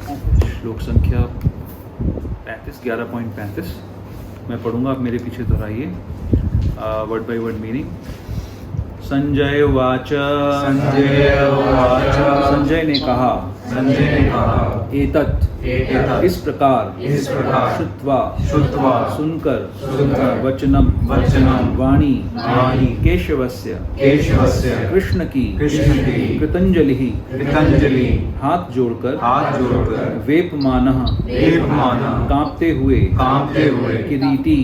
श्लोक संख्या 11.35 मैं पढ़ूंगा, आप मेरे पीछे दोहराइए word by word meaning. Sanjay उवाच संजय ने कहा एतत् इस प्रकार श्रुत्वा सुनकर वचनम वाणी केशवस्य कृष्ण की कृतंजलि हाथ जोड़कर वेपमानः कांपते हुए किरीटी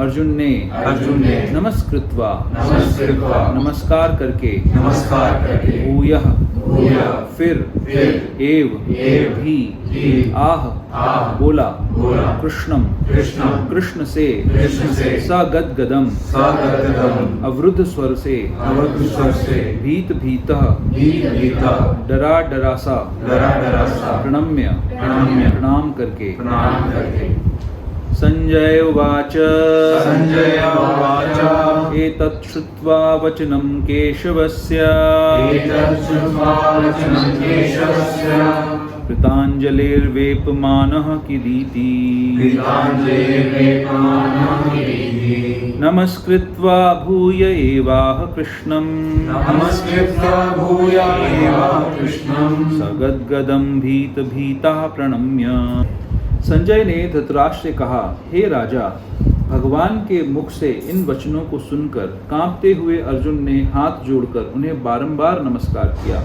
अर्जुन ने नमस्कृत्वा नमस्कार करके भूयः फिर एव भी आह बोला कृष्ण से सगद्गदम अवरुद्ध स्वर से भीतः डरा सा प्रणम्य प्रणाम करके। संजय उवाच एतत् श्रुत्वा वचनं केशवस्य कृताञ्जलिर्वेपमानः किरीटी नमस्कृत्वा भूय एवाह कृष्णं सगद्गदं भीतः प्रणम्य। संजय ने धृतराष्ट्र से कहा, हे राजा, भगवान के मुख से इन वचनों को सुनकर कांपते हुए अर्जुन ने हाथ जोड़कर उन्हें बारंबार नमस्कार किया।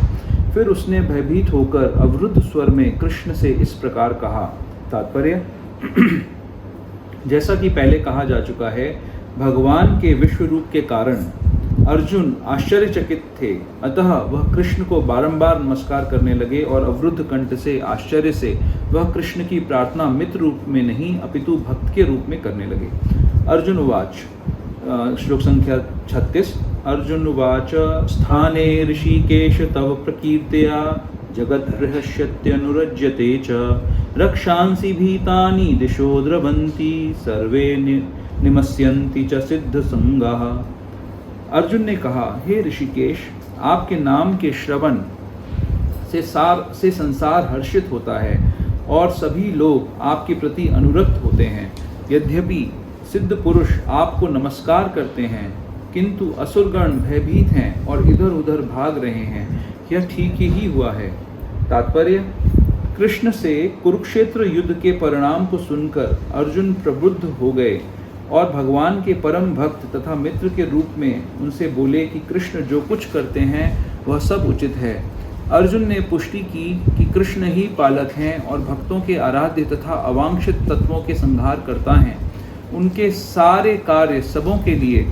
फिर उसने भयभीत होकर अवरुद्ध स्वर में कृष्ण से इस प्रकार कहा। तात्पर्य जैसा कि पहले कहा जा चुका है, भगवान के विश्व रूप के कारण अर्जुन आश्चर्यचकित थे, अतः वह कृष्ण को बारंबार नमस्कार करने लगे और अवरुद्ध कंठ से आश्चर्य से वह कृष्ण की प्रार्थना मित्र रूप में नहीं अपितु भक्त के रूप में करने लगे। अर्जुन उवाच श्लोक संख्या 36। अर्जुन उवाच स्थाने ऋषिकेश तव प्रकीर्त्या जगद्बृहस्यत्यनुरज्यते च रक्षांसि भीतानि दिशो द्रवन्ति सर्वे निमस्यन्ति च सिद्धसंगाः। अर्जुन ने कहा, हे ऋषिकेश, आपके नाम के श्रवण से संसार हर्षित होता है और सभी लोग आपके प्रति अनुरक्त होते हैं। यद्यपि सिद्ध पुरुष आपको नमस्कार करते हैं, किंतु असुरगण भयभीत हैं और इधर उधर भाग रहे हैं। यह ठीक ही हुआ है। तात्पर्य कृष्ण से कुरुक्षेत्र युद्ध के परिणाम को सुनकर अर्जुन प्रबुद्ध हो गए और भगवान के परम भक्त तथा मित्र के रूप में उनसे बोले कि कृष्ण जो कुछ करते हैं वह सब उचित है। अर्जुन ने पुष्टि की कि कृष्ण ही पालक हैं और भक्तों के आराध्य तथा अवांछित तत्वों के संहार करता हैं। उनके सारे कार्य सबों के लिए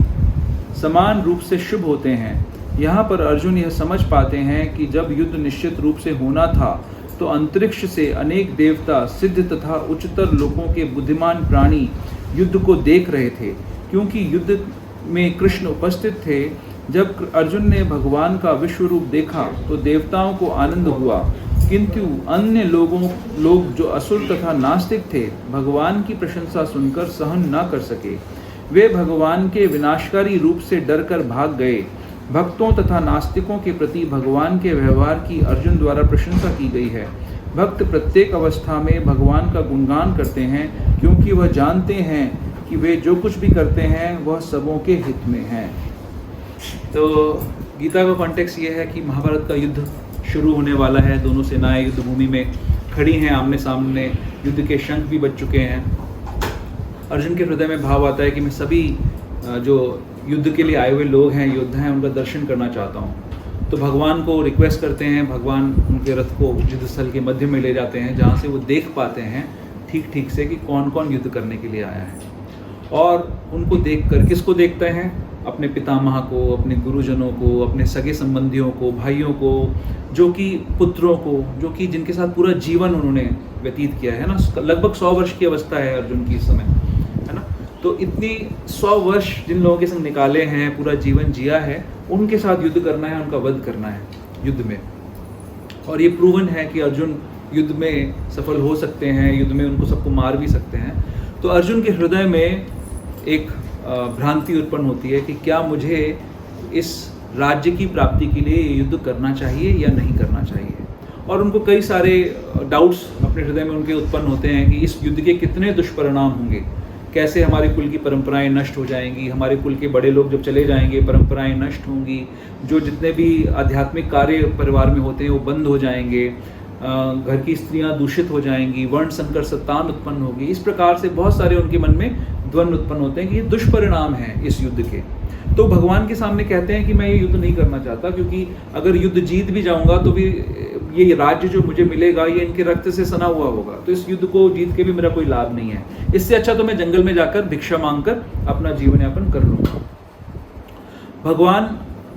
समान रूप से शुभ होते हैं। यहाँ पर अर्जुन यह समझ पाते हैं कि जब युद्ध निश्चित रूप से होना था तो अंतरिक्ष से अनेक देवता, सिद्ध तथा उच्चतर लोगों के बुद्धिमान प्राणी युद्ध को देख रहे थे। क्योंकि युद्ध में कृष्ण उपस्थित थे, जब अर्जुन ने भगवान का विश्व रूप देखा तो देवताओं को आनंद हुआ, किंतु अन्य लोग जो असुर तथा नास्तिक थे, भगवान की प्रशंसा सुनकर सहन न कर सके। वे भगवान के विनाशकारी रूप से डरकर भाग गए। भक्तों तथा नास्तिकों के प्रति भगवान के व्यवहार की अर्जुन द्वारा प्रशंसा की गई है। भक्त प्रत्येक अवस्था में भगवान का गुणगान करते हैं, क्योंकि वह जानते हैं कि वे जो कुछ भी करते हैं वह सबों के हित में है। तो गीता का कॉन्टेक्स्ट ये है कि महाभारत का युद्ध शुरू होने वाला है। दोनों सेनाएं युद्ध भूमि में खड़ी हैं आमने सामने। युद्ध के शंख भी बज चुके हैं। अर्जुन के हृदय में भाव आता है कि मैं सभी जो युद्ध के लिए आए हुए लोग हैं, योद्धा हैं, उनका दर्शन करना चाहता हूँ। तो भगवान को रिक्वेस्ट करते हैं। भगवान उनके रथ को युद्ध स्थल के मध्य में ले जाते हैं, जहाँ से वो देख पाते हैं ठीक से कि कौन कौन युद्ध करने के लिए आया है। और उनको देखकर किसको देखते हैं? अपने पितामह को, अपने गुरुजनों को, अपने सगे संबंधियों को, भाइयों को, जो कि पुत्रों को, जो कि जिनके साथ पूरा जीवन उन्होंने व्यतीत किया है ना। लगभग 100 वर्ष की अवस्था है अर्जुन की इस समय, है ना। तो इतनी 100 वर्ष जिन लोगों के संग निकाले हैं, पूरा जीवन जिया है, उनके साथ युद्ध करना है, उनका वध करना है युद्ध में। और ये प्रूवन है कि अर्जुन युद्ध में सफल हो सकते हैं, युद्ध में उनको सबको मार भी सकते हैं। तो अर्जुन के हृदय में एक भ्रांति उत्पन्न होती है कि क्या मुझे इस राज्य की प्राप्ति के लिए युद्ध करना चाहिए या नहीं करना चाहिए। और उनको कई सारे डाउट्स अपने हृदय में उनके उत्पन्न होते हैं कि इस युद्ध के कितने दुष्परिणाम होंगे, कैसे हमारे कुल की परंपराएं नष्ट हो जाएंगी, हमारे कुल के बड़े लोग जब चले जाएंगे परंपराएं नष्ट होंगी, जो जितने भी आध्यात्मिक कार्य परिवार में होते हैं वो बंद हो जाएंगे, घर की स्त्रियां दूषित हो जाएंगी, वर्ण संकर संतान उत्पन्न होगी। इस प्रकार से बहुत सारे उनके मन में द्वंद्व उत्पन्न होते हैं कि ये दुष्परिणाम हैं इस युद्ध के। तो भगवान के सामने कहते हैं कि मैं ये युद्ध नहीं करना चाहता, क्योंकि अगर युद्ध जीत भी जाऊंगा तो भी ये राज्य जो मुझे मिलेगा ये इनके रक्त से सना हुआ होगा, तो इस युद्ध को जीत के भी मेरा कोई लाभ नहीं है। इससे अच्छा तो मैं जंगल में जाकर भिक्षा मांगकर अपना जीवन यापन कर लूंगा। भगवान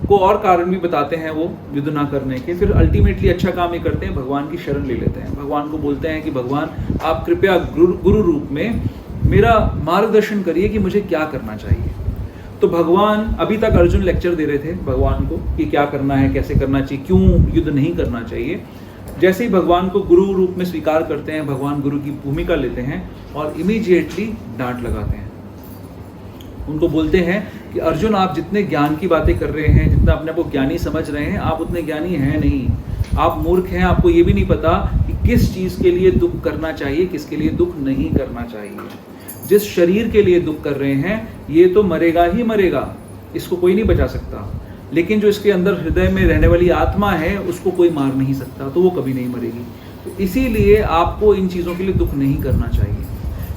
को और कारण भी बताते हैं वो युद्ध ना करने के। फिर अल्टीमेटली अच्छा काम ये करते हैं, भगवान की शरण ले लेते हैं। भगवान को बोलते हैं कि भगवान आप कृपया गुरु रूप में मेरा मार्गदर्शन करिए कि मुझे क्या करना चाहिए। तो भगवान, अभी तक अर्जुन लेक्चर दे रहे थे भगवान को कि क्या करना है, कैसे करना चाहिए, क्यों युद्ध नहीं करना चाहिए। जैसे ही भगवान को गुरु रूप में स्वीकार करते हैं, भगवान गुरु की भूमिका लेते हैं और इमीडिएटली डांट लगाते हैं। उनको बोलते हैं कि अर्जुन, आप जितने ज्ञान की बातें कर रहे हैं, जितना अपने को ज्ञानी समझ रहे हैं, आप उतने ज्ञानी हैं नहीं। आप मूर्ख हैं, आपको ये भी नहीं पता कि किस चीज़ के लिए दुख करना चाहिए, किसके लिए दुख नहीं करना चाहिए। जिस शरीर के लिए दुख कर रहे हैं ये तो मरेगा ही मरेगा, इसको कोई नहीं बचा सकता, लेकिन जो इसके अंदर हृदय में रहने वाली आत्मा है उसको कोई मार नहीं सकता, तो वो कभी नहीं मरेगी। तो इसीलिए आपको इन चीज़ों के लिए दुख नहीं करना चाहिए।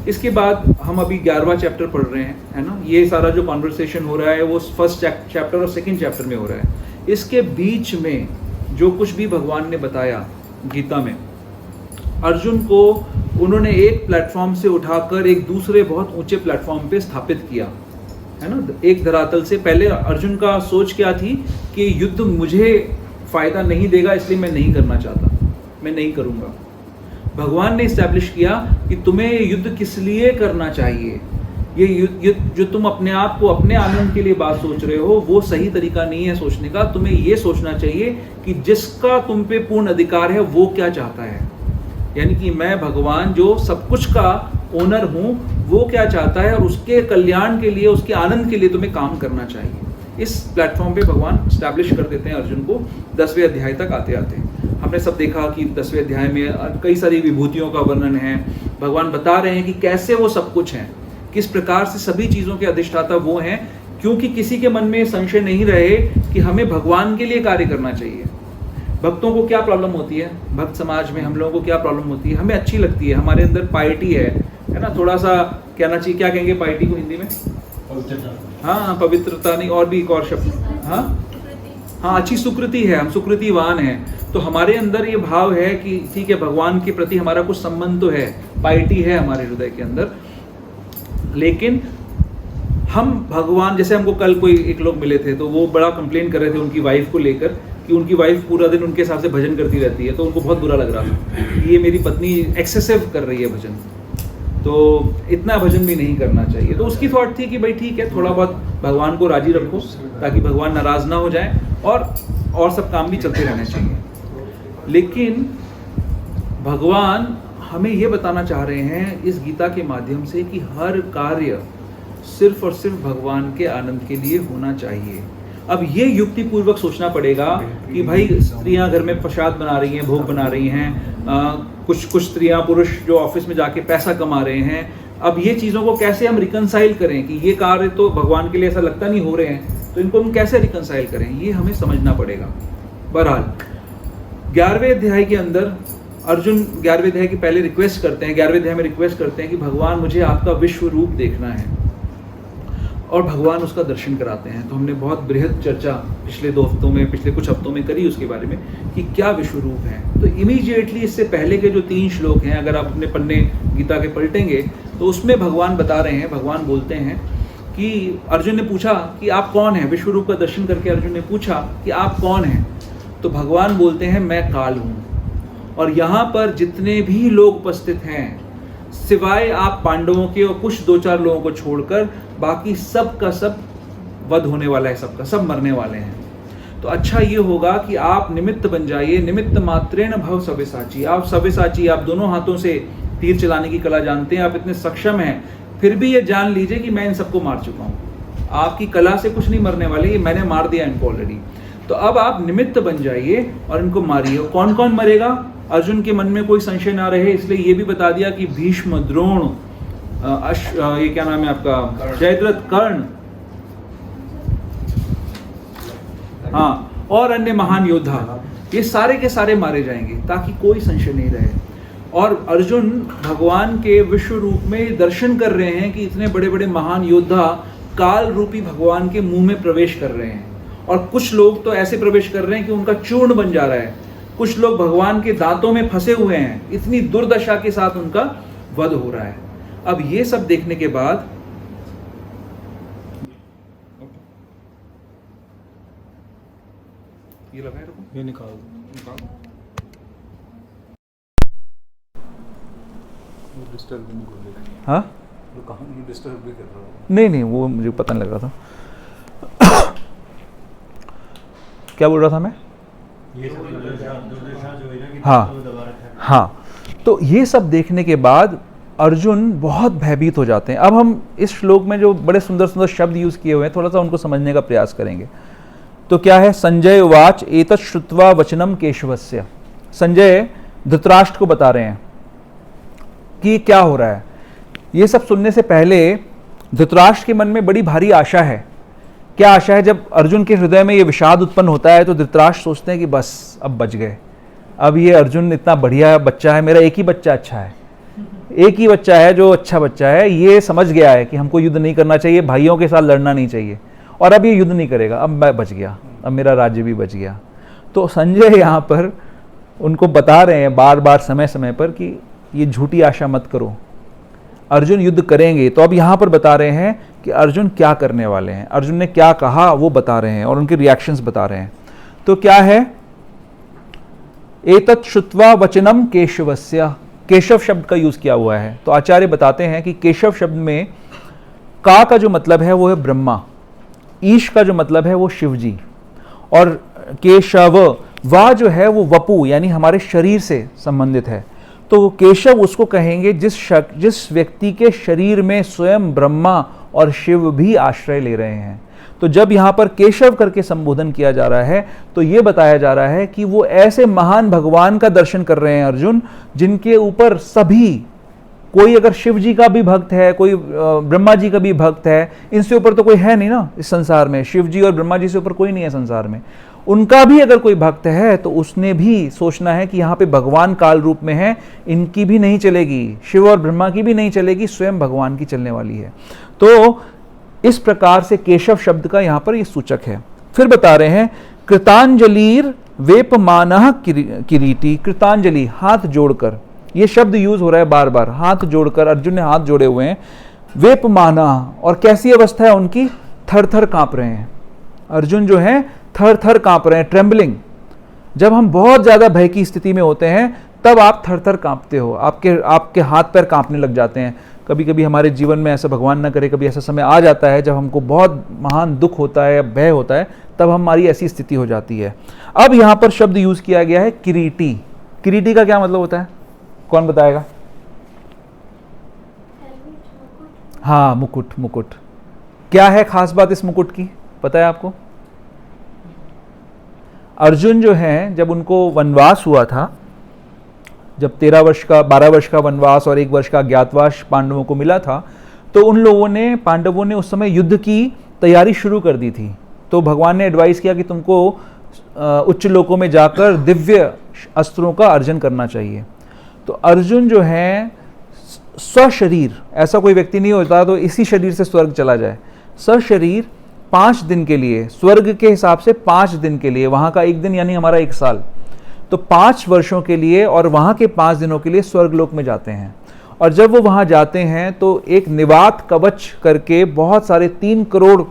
इसके बाद हम अभी 11वां चैप्टर पढ़ रहे हैं, है ना। ये सारा जो कॉन्वर्सेशन हो रहा है वो फर्स्ट चैप्टर और सेकेंड चैप्टर में हो रहा है। इसके बीच में जो कुछ भी भगवान ने बताया गीता में, अर्जुन को उन्होंने एक प्लेटफॉर्म से उठाकर एक दूसरे बहुत ऊंचे प्लेटफॉर्म पे स्थापित किया, है ना। एक धरातल से पहले अर्जुन का सोच क्या थी कि युद्ध मुझे फायदा नहीं देगा, इसलिए मैं नहीं करना चाहता, मैं नहीं करूँगा। भगवान ने इस्टेब्लिश किया कि तुम्हें युद्ध किस लिए करना चाहिए। ये युद्ध जो तुम अपने आप को अपने आनंद के लिए बात सोच रहे हो वो सही तरीका नहीं है सोचने का। तुम्हें ये सोचना चाहिए कि जिसका तुम पे पूर्ण अधिकार है वो क्या चाहता है, यानी कि मैं भगवान जो सब कुछ का ओनर हूँ वो क्या चाहता है और उसके कल्याण के लिए, उसके आनंद के लिए तुम्हें काम करना चाहिए। इस प्लेटफॉर्म पे भगवान स्टैब्लिश कर देते हैं अर्जुन को 10वें अध्याय तक आते आते। हमने सब देखा कि 10वें अध्याय में कई सारी विभूतियों का वर्णन है। भगवान बता रहे हैं कि कैसे वो सब कुछ हैं, किस प्रकार से सभी चीज़ों के अधिष्ठाता वो हैं, क्योंकि किसी के मन में संशय नहीं रहे कि हमें भगवान के लिए कार्य करना चाहिए। भक्तों को क्या प्रॉब्लम होती है, भक्त समाज में हम लोगों को क्या प्रॉब्लम होती है, हमें अच्छी लगती है, हमारे अंदर पाइटी है ना। थोड़ा सा कहना चाहिए, क्या कहेंगे पाइटी को हिंदी में? हाँ, पवित्रता नहीं, और भी एक और शब्द, हाँ, अच्छी सुकृति है, हम सुकृतिवान हैं। तो हमारे अंदर ये भाव है कि ठीक है, भगवान के प्रति हमारा कुछ संबंध तो है, पाइटी है हमारे हृदय के अंदर। लेकिन हम भगवान, जैसे हमको कल कोई एक लोग मिले थे तो वो बड़ा कंप्लेन कर रहे थे उनकी वाइफ को लेकर कि उनकी वाइफ पूरा दिन उनके हिसाब से भजन करती रहती है, तो उनको बहुत बुरा लग रहा था, ये मेरी पत्नी एक्सेसिव कर रही है भजन, तो इतना भजन भी नहीं करना चाहिए। तो उसकी थॉट थी कि भाई ठीक है, थोड़ा बहुत भगवान को राजी रखो ताकि भगवान नाराज ना हो जाए और सब काम भी चलते रहने चाहिए। लेकिन भगवान हमें ये बताना चाह रहे हैं इस गीता के माध्यम से कि हर कार्य सिर्फ और सिर्फ भगवान के आनंद के लिए होना चाहिए। अब ये युक्ति पूर्वक सोचना पड़ेगा कि भाई स्त्रियां घर में प्रसाद बना रही हैं, भोग बना रही हैं, कुछ स्त्रियां पुरुष जो ऑफिस में जाके पैसा कमा रहे हैं, अब ये चीज़ों को कैसे हम रिकंसाइल करें कि ये कार्य तो भगवान के लिए ऐसा लगता नहीं हो रहे हैं, तो इनको हम कैसे रिकंसाइल करें, ये हमें समझना पड़ेगा। बहरहाल 11वें अध्याय के अंदर अर्जुन 11वें अध्याय की पहले रिक्वेस्ट करते हैं, 11वें अध्याय में रिक्वेस्ट करते हैं कि भगवान मुझे आपका विश्व रूप देखना है, और भगवान उसका दर्शन कराते हैं। तो हमने बहुत बृहद चर्चा पिछले कुछ हफ्तों में करी उसके बारे में कि क्या विश्व रूप है। तो इमीडिएटली इससे पहले के जो 3 श्लोक हैं, अगर आप अपने पन्ने गीता के पलटेंगे तो उसमें भगवान बता रहे हैं, भगवान बोलते हैं कि अर्जुन ने पूछा कि आप कौन हैं, विश्व रूप का दर्शन करके अर्जुन ने पूछा कि आप कौन हैं, तो भगवान बोलते हैं मैं काल हूँ, और यहाँ पर जितने भी लोग उपस्थित हैं सिवाय आप पांडवों के और कुछ 2-4 लोगों को छोड़कर बाकी सब का सब वध होने वाला है, सबका सब मरने वाले हैं। तो अच्छा ये होगा कि आप निमित्त बन जाइए, निमित्त मात्रेण भव सव्यसाची। आप सव्यसाची, आप दोनों हाथों से तीर चलाने की कला जानते हैं, आप इतने सक्षम हैं, फिर भी ये जान लीजिए कि मैं इन सबको मार चुका हूँ। आपकी कला से कुछ नहीं मरने वाले, ये मैंने मार दिया इनको ऑलरेडी। तो अब आप निमित्त बन जाइए और इनको मारिए। कौन कौन मरेगा? अर्जुन के मन में कोई संशय ना रहे इसलिए ये भी बता दिया कि भीष्म, द्रोण, ये क्या नाम है आपका, जयद्रथ, कर्ण, हाँ, और अन्य महान योद्धा, ये सारे के सारे मारे जाएंगे ताकि कोई संशय नहीं रहे। और अर्जुन भगवान के विश्व रूप में दर्शन कर रहे हैं कि इतने बड़े बड़े महान योद्धा काल रूपी भगवान के मुंह में प्रवेश कर रहे हैं। और कुछ लोग तो ऐसे प्रवेश कर रहे हैं कि उनका चूर्ण बन जा रहा है, कुछ लोग भगवान के दांतों में फंसे हुए हैं, इतनी दुर्दशा के साथ उनका वध हो रहा है। अब ये सब देखने के बाद ये लगाए रखो, ये निकाल डिस्टर्ब भी नहीं कर रहा। हाँ, वो कहानी डिस्टर्ब भी कर रहा है। नहीं नहीं, वो मुझे पता नहीं लग रहा था। क्या बोल रहा था मैं? ये सब दुर्दशा जो है ना कि हाँ तो दबा रखा है। हाँ, तो ये सब देखने के बाद अर्जुन बहुत भयभीत हो जाते हैं। अब हम इस श्लोक में जो बड़े सुंदर सुंदर शब्द यूज किए हुए हैं थोड़ा सा उनको समझने का प्रयास करेंगे। तो क्या है? संजय उवाच एतत् श्रुत्वा वचनम केशवस्य। संजय धृतराष्ट्र को बता रहे हैं कि क्या हो रहा है। ये सब सुनने से पहले धृतराष्ट्र के मन में बड़ी भारी आशा है। क्या आशा है? जब अर्जुन के हृदय में ये विषाद उत्पन्न होता है तो धृतराष्ट्र सोचते हैं कि बस अब बच गए, अब ये अर्जुन इतना बढ़िया बच्चा है, मेरा एक ही बच्चा अच्छा है, एक ही बच्चा है जो अच्छा बच्चा है, ये समझ गया है कि हमको युद्ध नहीं करना चाहिए, भाइयों के साथ लड़ना नहीं चाहिए, और अब ये युद्ध नहीं करेगा, अब मैं बच गया, अब मेरा राज्य भी बच गया। तो संजय यहाँ पर उनको बता रहे हैं बार बार समय समय पर कि ये झूठी आशा मत करो, अर्जुन युद्ध करेंगे। तो अब यहाँ पर बता रहे हैं कि अर्जुन क्या करने वाले हैं, अर्जुन ने क्या कहा वो बता रहे हैं और उनके रिएक्शंस बता रहे हैं। तो क्या है? एतत् श्रुत्वा वचनम केशवस्य। केशव शब्द का यूज किया हुआ है। तो आचार्य बताते हैं कि केशव शब्द में का जो मतलब है वो है ब्रह्मा, ईश का जो मतलब है वो शिव जी, और केशव वा जो है वो वपु यानी हमारे शरीर से संबंधित है। तो वो केशव उसको कहेंगे जिस व्यक्ति के शरीर में स्वयं ब्रह्मा और शिव भी आश्रय ले रहे हैं। तो जब यहाँ पर केशव करके संबोधन किया जा रहा है तो ये बताया जा रहा है कि वो ऐसे महान भगवान का दर्शन कर रहे हैं अर्जुन, जिनके ऊपर सभी, कोई अगर शिव जी का भी भक्त है, कोई ब्रह्मा जी का भी भक्त है, इनसे ऊपर तो कोई है नहीं ना इस संसार में, शिव जी और ब्रह्मा जी से ऊपर कोई नहीं है संसार में, उनका भी अगर कोई भक्त है तो उसने भी सोचना है कि यहाँ पे भगवान काल रूप में है, इनकी भी नहीं चलेगी, शिव और ब्रह्मा की भी नहीं चलेगी, स्वयं भगवान की चलने वाली है। तो इस प्रकार से केशव शब्द का यहाँ पर ये सूचक है। फिर बता रहे हैं कृतांजलिर वेपमानः किरीटी। कृतांजलि हाथ जोड़कर, ये शब्द यूज हो रहा है बार बार, हाथ जोड़कर, अर्जुन ने हाथ जोड़े हुए हैं। वेपमानः, और कैसी अवस्था है उनकी? थर थर कांप रहे हैं। अर्जुन जो है थर थर कांप रहे हैं, ट्रेम्बलिंग। जब हम बहुत ज्यादा भय की स्थिति में होते हैं तब आप थर थर कांपते हो, आपके हाथ पैर कांपने लग जाते हैं। कभी कभी हमारे जीवन में ऐसा, भगवान ना करे, कभी ऐसा समय आ जाता है जब हमको बहुत महान दुख होता है या भय होता है, तब हमारी ऐसी स्थिति हो जाती है। अब यहां पर शब्द यूज किया गया है किरीटी। किरीटी का क्या मतलब होता है? कौन बताएगा? हाँ, मुकुट। मुकुट क्या है खास बात इस मुकुट की, पता है आपको? अर्जुन जो है जब उनको वनवास हुआ था, जब 12 वर्ष का वनवास और 1 वर्ष का अज्ञातवास पांडवों को मिला था, तो उन लोगों ने, पांडवों ने उस समय युद्ध की तैयारी शुरू कर दी थी। तो भगवान ने एडवाइस किया कि तुमको उच्च लोकों में जाकर दिव्य अस्त्रों का अर्जन करना चाहिए। तो अर्जुन जो है स्वशरीर, ऐसा कोई व्यक्ति नहीं होता तो इसी शरीर से स्वर्ग चला जाए, सशरीर 5 दिन के लिए, स्वर्ग के हिसाब से 5 दिन के लिए, वहां का 1 दिन यानी हमारा 1 साल, तो 5 वर्षों के लिए, और वहां के 5 दिनों के लिए स्वर्गलोक में जाते हैं। और जब वो वहां जाते हैं तो एक निवात कवच करके बहुत सारे 3 करोड़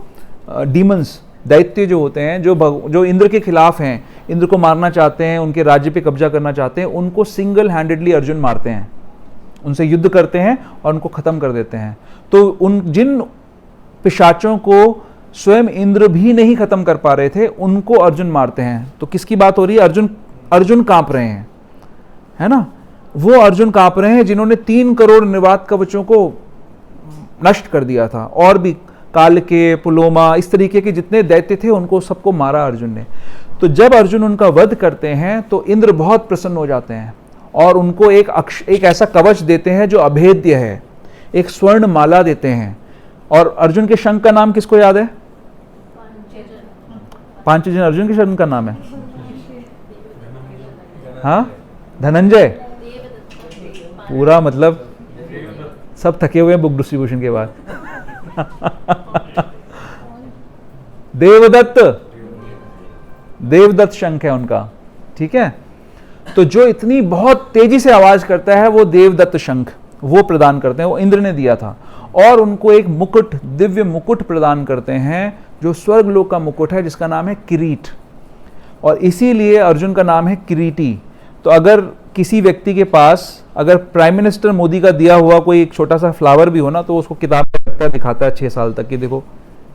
डीमंस, दैत्य जो होते हैं, जो इंद्र के खिलाफ हैं, इंद्र को मारना चाहते हैं, उनके राज्य पे कब्जा करना चाहते हैं, उनको सिंगल हैंडेडली अर्जुन मारते हैं, उनसे युद्ध करते हैं और उनको खत्म कर देते हैं। तो उन जिन पिशाचों को स्वयं इंद्र भी नहीं खत्म कर पा रहे थे, उनको अर्जुन मारते हैं। तो किसकी बात हो रही है? अर्जुन कांप रहे हैं, है ना? वो अर्जुन कांप रहे हैं जिन्होंने 3 करोड़ निवात कवचों को नष्ट कर दिया था, और भी काल के, पुलोमा, इस तरीके के जितने दैत्य थे उनको सबको मारा अर्जुन ने। तो जब अर्जुन उनका वध करते हैं तो इंद्र बहुत प्रसन्न हो जाते हैं और उनको एक ऐसा कवच देते हैं जो अभेद्य है, एक स्वर्ण माला देते हैं। और अर्जुन के शंख का नाम किसको याद है? पांचजन अर्जुन के शंख का नाम है, हाँ, धनंजय। पूरा मतलब सब थके हुए हैं बुक डिस्ट्रीब्यूशन के बाद। देवदत्त शंख है उनका, ठीक है। तो जो इतनी बहुत तेजी से आवाज करता है वो देवदत्त शंख वो प्रदान करते हैं, वो इंद्र ने दिया था। और उनको एक मुकुट, दिव्य मुकुट प्रदान करते हैं जो स्वर्गलोक का मुकुट है, जिसका नाम है किरीट। और इसीलिए अर्जुन का नाम है किरीटी। तो अगर किसी व्यक्ति के पास अगर प्राइम मिनिस्टर मोदी का दिया हुआ कोई एक छोटा सा फ्लावर भी हो ना, तो उसको किताब में रखता है, दिखाता है 6 साल तक कि देखो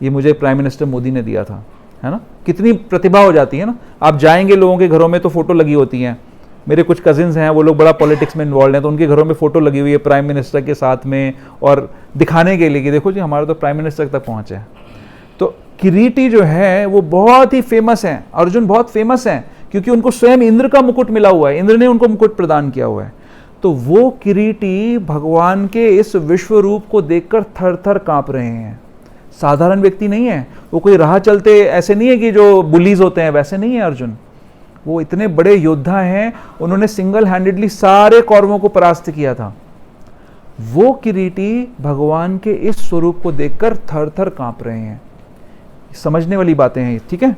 ये मुझे प्राइम मिनिस्टर मोदी ने दिया था, है ना। कितनी प्रतिभा हो जाती है ना। आप जाएंगे लोगों के घरों में तो फोटो लगी होती हैं। मेरे कुछ कजिन्स हैं, वो लोग बड़ा पॉलिटिक्स में इन्वॉल्व हैं, तो उनके घरों में फोटो लगी हुई है प्राइम मिनिस्टर के साथ में, और दिखाने के लिए कि देखो जी हमारा तो प्राइम मिनिस्टर तक पहुंचे है। तो किरीटी जो है वो बहुत ही फेमस है, अर्जुन बहुत फेमस है, क्योंकि उनको स्वयं इंद्र का मुकुट मिला हुआ है, इंद्र ने उनको मुकुट प्रदान किया हुआ है। तो वो किरीटी भगवान के इस विश्व रूप को देखकर थर थर कांप रहे हैं। साधारण व्यक्ति नहीं है वो, कोई राह चलते ऐसे नहीं है कि जो बुलीज होते हैं, वैसे नहीं है अर्जुन। वो इतने बड़े योद्धा हैं, उन्होंने सिंगल हैंडेडली सारे कौरवों को परास्त किया था। वो किरीटी भगवान के इस स्वरूप को देखकर थर थर कांप रहे हैं। समझने वाली बातें हैं, ठीक है।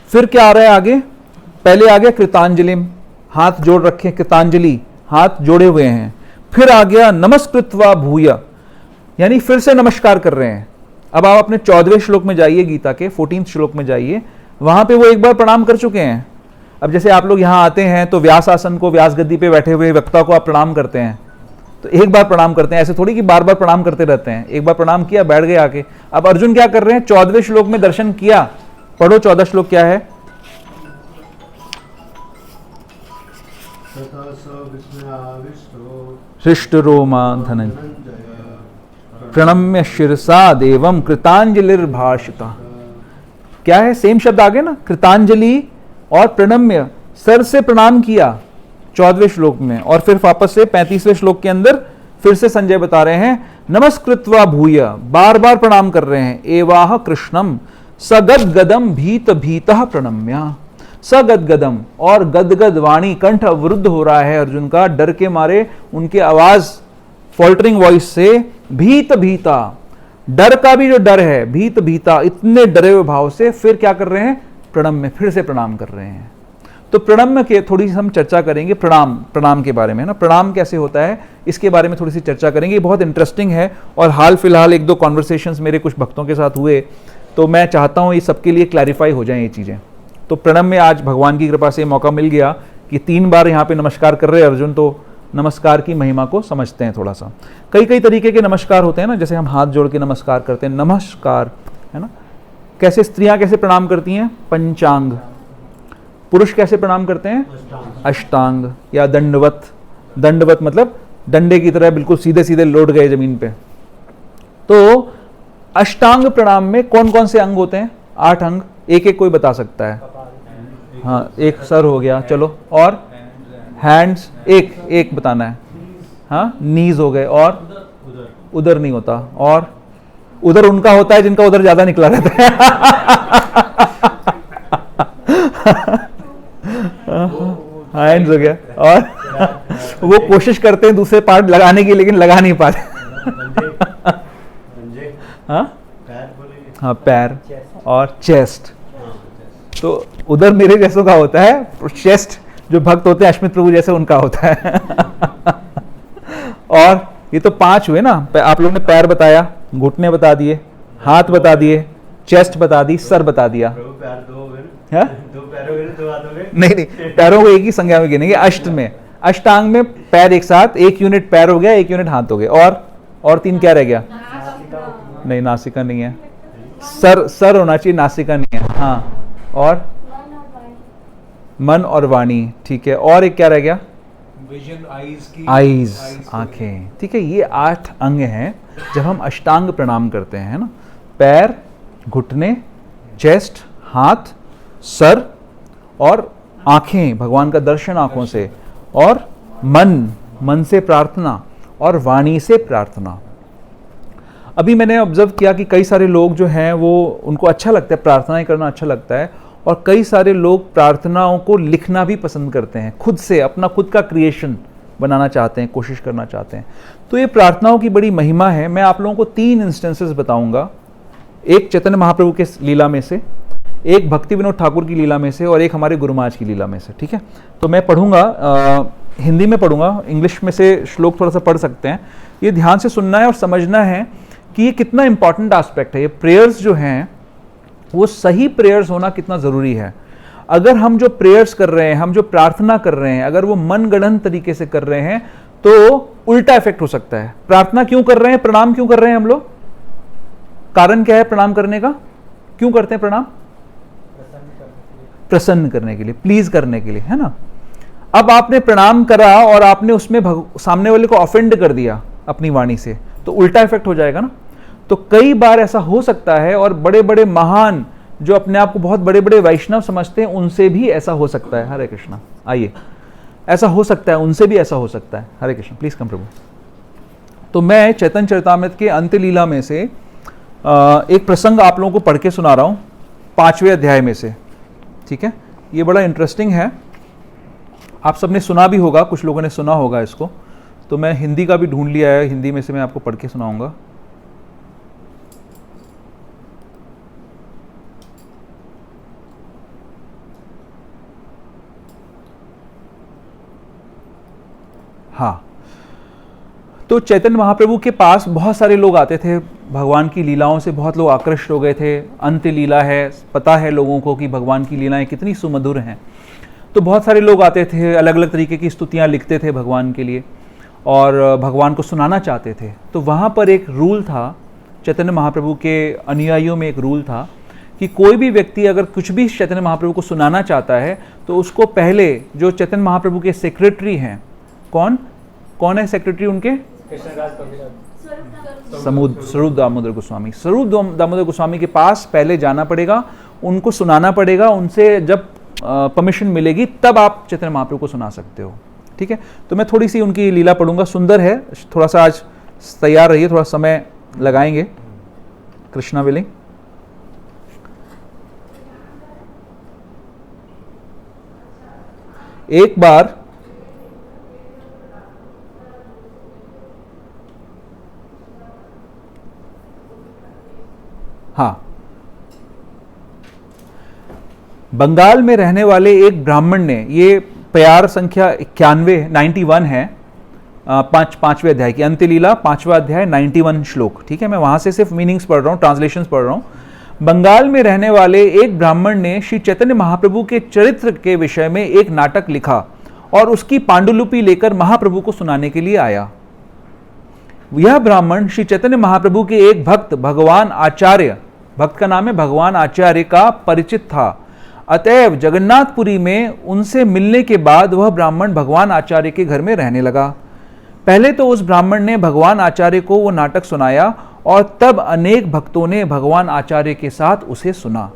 फिर क्या आ रहा है आगे? पहले आ गया कृतांजलिम, हाथ जोड़ रखे, कृतांजलि, हाथ जोड़े हुए हैं। फिर आ गया नमस्कृत्वा भूय, यानी फिर से नमस्कार कर रहे हैं। अब आप अपने 14वें श्लोक में जाइए, गीता के 14th श्लोक में जाइए, वहां पे वो एक बार प्रणाम कर चुके हैं। अब जैसे आप लोग यहां आते हैं तो व्यास आसन को, व्यास गद्दी पे बैठे हुए वक्ता को आप प्रणाम करते हैं, तो एक बार प्रणाम करते हैं, ऐसे थोड़ी कि बार बार प्रणाम करते रहते हैं। एक बार प्रणाम किया, बैठ गए आके। अब अर्जुन क्या कर रहे हैं? 14वें श्लोक में दर्शन किया, पढ़ो 14 श्लोक क्या है। हृष्ट रोमा धनंजय प्रणम्य शिरसा देवम कृतांजलिर्भाषिता। क्या है? सेम शब्द आगे ना, कृतांजलि और प्रणम्य, सर से प्रणाम किया 14वें श्लोक में। और फिर वापस से 35वें श्लोक के अंदर फिर से संजय बता रहे हैं नमस्कृत्वा भूय, बार बार प्रणाम कर रहे हैं। एवाह कृष्णम सगद्गदम भीत भीतः प्रणम्या, सगद्गदम, और गदगद वाणी, कंठ अवरुद्ध हो रहा है अर्जुन का, डर के मारे उनके आवाज फॉल्टरिंग वॉइस से, भीत भीता, डर का भी जो डर है, भीत भीता, इतने डरे हुए भाव से फिर क्या कर रहे हैं? प्रणम्य, फिर से प्रणाम कर रहे हैं। तो प्रणम्य के थोड़ी सी हम चर्चा करेंगे, प्रणाम के बारे में ना, प्रणाम कैसे होता है इसके बारे में थोड़ी सी चर्चा करेंगे। ये बहुत इंटरेस्टिंग है और हाल फिलहाल 1-2 कॉन्वर्सेशंस मेरे कुछ भक्तों के साथ हुए, तो मैं चाहता हूँ ये सबके लिए क्लैरिफाई हो जाए ये चीज़ें। तो प्रणम्य, आज भगवान की कृपा से मौका मिल गया कि 3 बार यहाँ पे नमस्कार कर रहे हैं अर्जुन, तो नमस्कार की महिमा को समझते हैं थोड़ा सा। कई तरीके के नमस्कार होते हैं ना, जैसे हम हाथ जोड़ के नमस्कार करते हैं, नमस्कार, है ना। कैसे स्त्रियां कैसे प्रणाम करती हैं? पंचांग। पुरुष कैसे प्रणाम करते हैं? अष्टांग या दंडवत। दंडवत मतलब डंडे की तरह बिल्कुल सीधे सीधे लौट गए जमीन पे। तो अष्टांग प्रणाम में कौन कौन से अंग होते हैं? 8 अंग, एक एक कोई बता सकता है। हाँ, एक सर हो गया, चलो, और हैंड्स एक बताना है। हाँ, नीज हो गए, और उधर नहीं होता, और उधर उनका होता है जिनका उधर ज्यादा निकला रहता है। हैंड्स हो गया, और वो कोशिश करते हैं दूसरे पार्ट लगाने की, लेकिन लगा नहीं पाते। हाँ, पैर और चेस्ट। तो उधर मेरे जैसों का होता है, चेस्ट जो भक्त होते हैं अश्मित प्रभु जैसे, उनका होता है। और ये तो 5 हुए ना, आप लोगों ने पैर बताया, घुटने बता दिए, हाथ बता दिए, चेस्ट बता दी, सर बता दिया। नहीं, पैरों को एक ही संज्ञा में गिनेंगे। अष्ट में, अष्टांग में पैर एक साथ, 1 यूनिट पैर हो गया, 1 यूनिट हाथ हो गए, और 3 क्या रह गया? नहीं, नासिका नहीं है। सर होना चाहिए, नासिका नहीं है। हाँ, और मन और वाणी, ठीक है। और एक क्या रह गया? विजन, आईज, आंखें, ठीक है। ये 8 अंग हैं जब हम अष्टांग प्रणाम करते हैं ना। पैर, घुटने, चेस्ट, हाथ सर और आंखें, भगवान का दर्शन आंखों से, और मन से प्रार्थना, और वाणी से प्रार्थना। अभी मैंने ऑब्जर्व किया कि कई सारे लोग जो हैं वो उनको अच्छा लगता है, प्रार्थनाएं करना अच्छा लगता है, और कई सारे लोग प्रार्थनाओं को लिखना भी पसंद करते हैं, खुद से अपना खुद का क्रिएशन बनाना चाहते हैं, कोशिश करना चाहते हैं। तो ये प्रार्थनाओं की बड़ी महिमा है। मैं आप लोगों को 3 इंस्टेंसेस बताऊंगा, एक चैतन्य महाप्रभु के लीला में से, एक भक्ति विनोद ठाकुर की लीला में से, और एक हमारे गुरु महाराज की लीला में से। ठीक है, तो मैं पढ़ूंगा, हिंदी में पढ़ूंगा, इंग्लिश में से श्लोक थोड़ा सा पढ़ सकते हैं। ये ध्यान से सुनना है और समझना है कि ये कितना इंपॉर्टेंट एस्पेक्ट है। ये प्रेयर्स जो हैं वो सही प्रेयर्स होना कितना ज़रूरी है। अगर हम जो प्रेयर्स कर रहे हैं, हम जो प्रार्थना कर रहे हैं, अगर वो मनगढ़ंत तरीके से कर रहे हैं तो उल्टा इफेक्ट हो सकता है। प्रार्थना क्यों कर रहे हैं, प्रणाम क्यों कर रहे हैं हम लोग? कारण क्या है प्रणाम करने का? क्यों करते हैं प्रणाम? प्रसन्न करने के लिए, प्लीज करने के लिए, है ना। अब आपने प्रणाम करा और आपने उसमें सामने वाले को ऑफेंड कर दिया अपनी वाणी से, तो उल्टा इफेक्ट हो जाएगा ना। तो कई बार ऐसा हो सकता है, और बड़े बड़े महान जो अपने आप को बहुत बड़े बड़े वैष्णव समझते हैं उनसे भी ऐसा हो सकता है। हरे कृष्णा, आइए, ऐसा हो सकता है, उनसे भी ऐसा हो सकता है। हरे कृष्ण, प्लीज कम प्रभु। तो मैं चैतन्य चरितामृत के अंत्य लीला में से एक प्रसंग आप लोगों को पढ़ के सुना रहा हूं, 5वें अध्याय में से। ठीक है, ये बड़ा इंटरेस्टिंग है, आप सबने सुना भी होगा, कुछ लोगों ने सुना होगा इसको। तो मैं हिंदी का भी ढूंढ लिया है, हिंदी में से मैं आपको पढ़ के सुनाऊंगा। हाँ, तो चैतन्य महाप्रभु के पास बहुत सारे लोग आते थे, भगवान की लीलाओं से बहुत लोग आकृष्ट हो गए थे। अंत्य लीला है, पता है लोगों को कि भगवान की लीलाएं कितनी सुमधुर हैं। तो बहुत सारे लोग आते थे, अलग अलग तरीके की स्तुतियां लिखते थे भगवान के लिए, और भगवान को सुनाना चाहते थे। तो वहाँ पर एक रूल था, चैतन्य महाप्रभु के अनुयायियों में एक रूल था कि कोई भी व्यक्ति अगर कुछ भी चैतन्य महाप्रभु को सुनाना चाहता है तो उसको पहले जो चैतन्य महाप्रभु के सेक्रेटरी हैं, कौन है सेक्रेटरी उनके? स्वरूप दामोदर गोस्वामी। स्वरूप दामोदर गोस्वामी के पास पहले जाना पड़ेगा, उनको सुनाना पड़ेगा। उनसे जब परमिशन मिलेगी तब आप चैतन्य महाप्रभु को सुना सकते हो। ठीक है, तो मैं थोड़ी सी उनकी लीला पढ़ूंगा, सुंदर है। थोड़ा सा आज तैयार रहिए, थोड़ा समय लगाएंगे। कृष्णा विलिंग। एक बार हाँ, बंगाल में रहने वाले एक ब्राह्मण ने, ये प्यार संख्या 91 है, 5वें अध्याय की अंत्य लीला, 5वां अध्याय, 91 श्लोक। ठीक है, मैं वहां से सिर्फ मीनिंग्स पढ़ रहा हूँ, ट्रांसलेशंस पढ़ रहा हूँ। बंगाल में रहने वाले एक ब्राह्मण ने श्री चैतन्य महाप्रभु के चरित्र के विषय में एक नाटक लिखा और उसकी पांडुलिपि लेकर महाप्रभु को सुनाने के लिए आया। यह ब्राह्मण श्री चैतन्य महाप्रभु के एक भक्त भगवान आचार्य, भक्त का नाम है भगवान आचार्य, का परिचित था। अतएव जगन्नाथपुरी में उनसे मिलने के बाद वह ब्राह्मण भगवान आचार्य के घर में रहने लगा। पहले तो उस ब्राह्मण ने भगवान आचार्य को वो नाटक सुनाया और तब अनेक भक्तों ने भगवान आचार्य के साथ उसे सुना।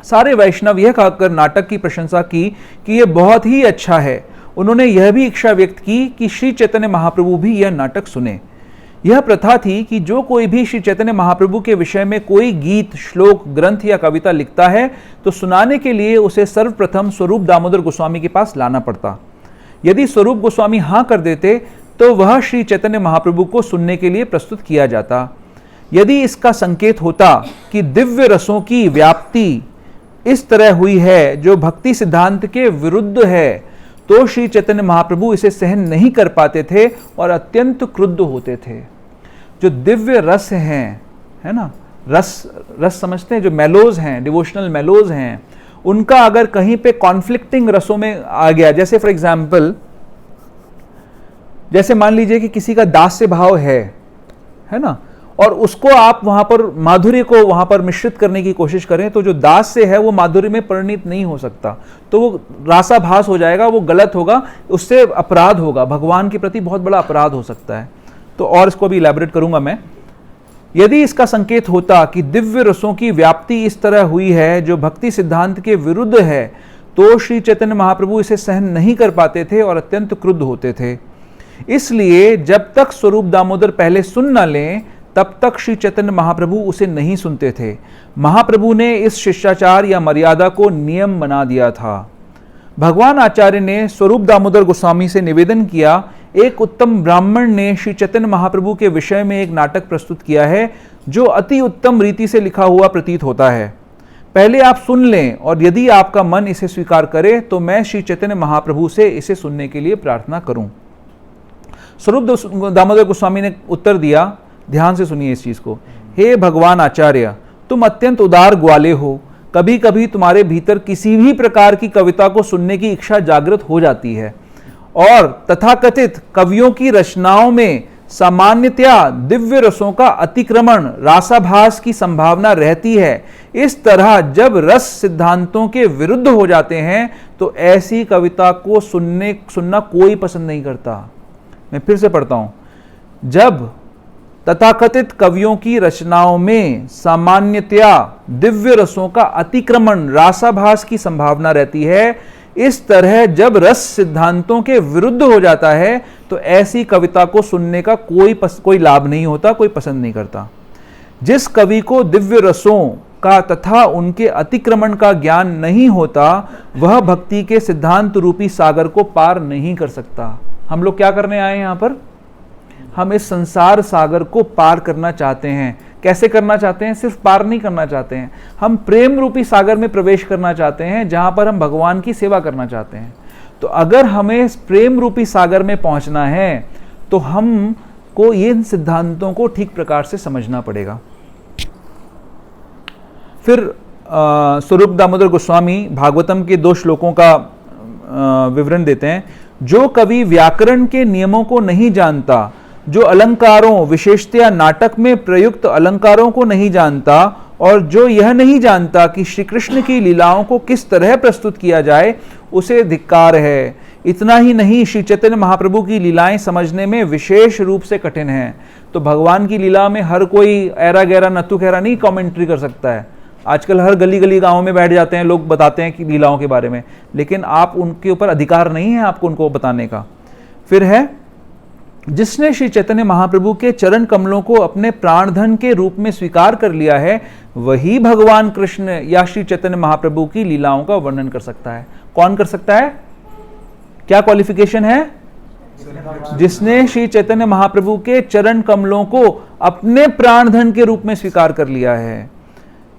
सारे वैष्णव यह कहकर नाटक की प्रशंसा की कि यह बहुत ही अच्छा है। उन्होंने यह भी इच्छा व्यक्त की कि श्री चैतन्य महाप्रभु भी यह नाटक सुने। यह प्रथा थी कि जो कोई भी श्री चैतन्य महाप्रभु के विषय में कोई गीत, श्लोक, ग्रंथ या कविता लिखता है तो सुनाने के लिए उसे सर्वप्रथम स्वरूप दामोदर गोस्वामी के पास लाना पड़ता। यदि स्वरूप गोस्वामी हाँ कर देते तो वह श्री चैतन्य महाप्रभु को सुनने के लिए प्रस्तुत किया जाता। यदि इसका संकेत होता कि दिव्य रसों की व्याप्ति इस तरह हुई है जो भक्ति सिद्धांत के विरुद्ध है तो श्री चैतन्य महाप्रभु इसे सहन नहीं कर पाते थे और अत्यंत क्रुद्ध होते थे। जो दिव्य रस हैं, है ना, रस समझते हैं, जो मेलोज हैं, डिवोशनल मेलोज हैं, उनका अगर कहीं पे कॉन्फ्लिक्टिंग रसों में आ गया, जैसे फॉर एग्जाम्पल, जैसे मान लीजिए कि किसी का दास्य भाव है ना, और उसको आप वहां पर माधुर्य को वहां पर मिश्रित करने की कोशिश करें तो जो दास से है वो माधुर्य में परिणित नहीं हो सकता, तो वो रासाभास हो जाएगा, वो गलत होगा, उससे अपराध होगा, भगवान के प्रति बहुत बड़ा अपराध हो सकता है। तो और इसको भी इलैबोरेट करूंगा मैं। यदि इसका संकेत होता कि दिव्य रसों की व्याप्ति इस तरह हुई है जो भक्ति सिद्धांत के विरुद्ध है, तो श्री चैतन्य महाप्रभु इसे सहन नहीं कर पाते थे और अत्यंत क्रुद्ध होते थे। इसलिए जब तक स्वरूप दामोदर पहले सुन न लें, तब तक श्री चैतन्य महाप्रभु उसे नहीं सुनते थे। महाप्रभु ने इस शिष्टाचार या मर्यादा को नियम बना दिया था। भगवान आचार्य ने स्वरूप दामोदर गोस्वामी से निवेदन किया, एक उत्तम ब्राह्मण ने श्री चैतन्य महाप्रभु के विषय में एक नाटक प्रस्तुत किया है जो अति उत्तम रीति से लिखा हुआ प्रतीत होता है। पहले आप सुन लें और यदि आपका मन इसे स्वीकार करे तो मैं श्री चैतन्य महाप्रभु से इसे सुनने के लिए प्रार्थना करूं। स्वरूप दामोदर गोस्वामी ने उत्तर दिया, ध्यान से सुनिए इस चीज को। हे भगवान आचार्य, तुम अत्यंत उदार ग्वाले हो। कभी कभी तुम्हारे भीतर किसी भी प्रकार की कविता को सुनने की इच्छा जागृत हो जाती है और तथाकथित कवियों की रचनाओं में सामान्यतया दिव्य रसों का अतिक्रमण, रासाभास की संभावना रहती है। इस तरह जब रस सिद्धांतों के विरुद्ध हो जाते हैं तो ऐसी कविता को सुनना कोई पसंद नहीं करता। मैं फिर से पढ़ता हूं। जब तथाकथित कवियों की रचनाओं में सामान्यतया दिव्य रसों का अतिक्रमण, रासाभास की संभावना रहती है, इस तरह जब रस सिद्धांतों के विरुद्ध हो जाता है तो ऐसी कविता को सुनने का कोई लाभ नहीं होता, कोई पसंद नहीं करता। जिस कवि को दिव्य रसों का तथा उनके अतिक्रमण का ज्ञान नहीं होता, वह भक्ति के सिद्धांत रूपी सागर को पार नहीं कर सकता। हम लोग क्या करने आए हैं यहां पर? हम इस संसार सागर को पार करना चाहते हैं। कैसे करना चाहते हैं? सिर्फ पार नहीं करना चाहते हैं, हम प्रेम रूपी सागर में प्रवेश करना चाहते हैं, जहां पर हम भगवान की सेवा करना चाहते हैं। तो अगर हमें इस प्रेम रूपी सागर में पहुंचना है तो हमको इन सिद्धांतों को ठीक प्रकार से समझना पड़ेगा। फिर स्वरूप दामोदर गोस्वामी भागवतम के 2 श्लोकों का विवरण देते हैं। जो कवि व्याकरण के नियमों को नहीं जानता, जो अलंकारों, विशेषतया नाटक में प्रयुक्त अलंकारों को नहीं जानता और जो यह नहीं जानता कि श्री कृष्ण की लीलाओं को किस तरह प्रस्तुत किया जाए, उसे धिक्कार है। इतना ही नहीं, श्री चैतन्य महाप्रभु की लीलाएं समझने में विशेष रूप से कठिन हैं। तो भगवान की लीला में हर कोई ऐरा गहरा नत्थु खैरा नहीं कमेंट्री कर सकता है। आजकल हर गली गली गांव में बैठ जाते हैं लोग, बताते हैं कि लीलाओं के बारे में, लेकिन आप उनके ऊपर अधिकार नहीं है आपको उनको बताने का। फिर है, जिसने श्री चैतन्य महाप्रभु के चरण कमलों को अपने प्राणधन के रूप में स्वीकार कर लिया है, वही भगवान कृष्ण या श्री चैतन्य महाप्रभु की लीलाओं का वर्णन कर सकता है। कौन कर सकता है? क्या क्वालिफिकेशन है? जिसने श्री चैतन्य महाप्रभु के चरण कमलों को अपने प्राणधन के रूप में स्वीकार कर लिया है।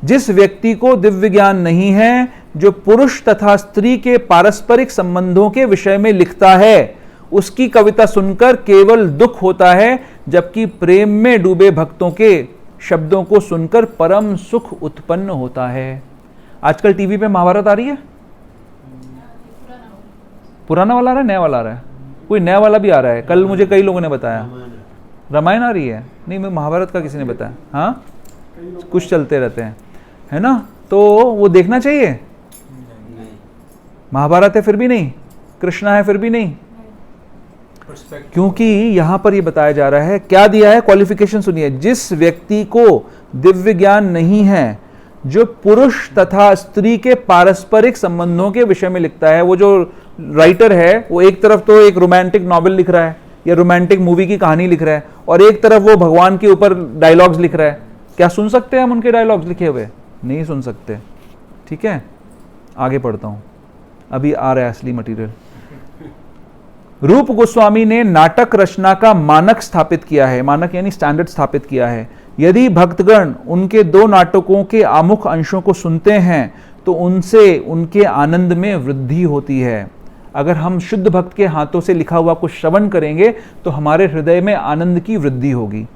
जिस व्यक्ति को दिव्य ज्ञान नहीं है, जो पुरुष तथा स्त्री के पारस्परिक संबंधों के विषय में लिखता है, उसकी कविता सुनकर केवल दुख होता है, जबकि प्रेम में डूबे भक्तों के शब्दों को सुनकर परम सुख उत्पन्न होता है। आजकल टीवी पे महाभारत आ रही है, पुराना वाला आ रहा है, नया वाला आ रहा है, कोई नया वाला भी आ रहा है। कल मुझे कई लोगों ने बताया रामायण आ रही है, नहीं मैं महाभारत का किसी ने बताया। हाँ, कुछ चलते रहते हैं, है ना, तो वो देखना चाहिए। महाभारत है फिर भी नहीं, कृष्णा है फिर भी नहीं, क्योंकि यहां पर ये बताया जा रहा है, क्या दिया है क्वालिफिकेशन सुनिए। जिस व्यक्ति को दिव्य ज्ञान नहीं है, जो पुरुष तथा स्त्री के पारस्परिक संबंधों के विषय में लिखता है, वो जो राइटर है वो एक तरफ तो एक रोमांटिक नॉवेल लिख रहा है या रोमांटिक मूवी की कहानी लिख रहा है, और एक तरफ वो भगवान के ऊपर डायलॉग्स लिख रहा है, क्या सुन सकते हैं हम उनके डायलॉग्स लिखे हुए? नहीं सुन सकते। ठीक है, आगे पढ़ता हूं, अभी आ रहा है असली मटेरियल। रूप गोस्वामी ने नाटक रचना का मानक स्थापित किया है, मानक यानी स्टैंडर्ड स्थापित किया है। यदि भक्तगण उनके 2 नाटकों के आमुख अंशों को सुनते हैं तो उनसे उनके आनंद में वृद्धि होती है। अगर हम शुद्ध भक्त के हाथों से लिखा हुआ कुछ श्रवण करेंगे तो हमारे हृदय में आनंद की वृद्धि होगी।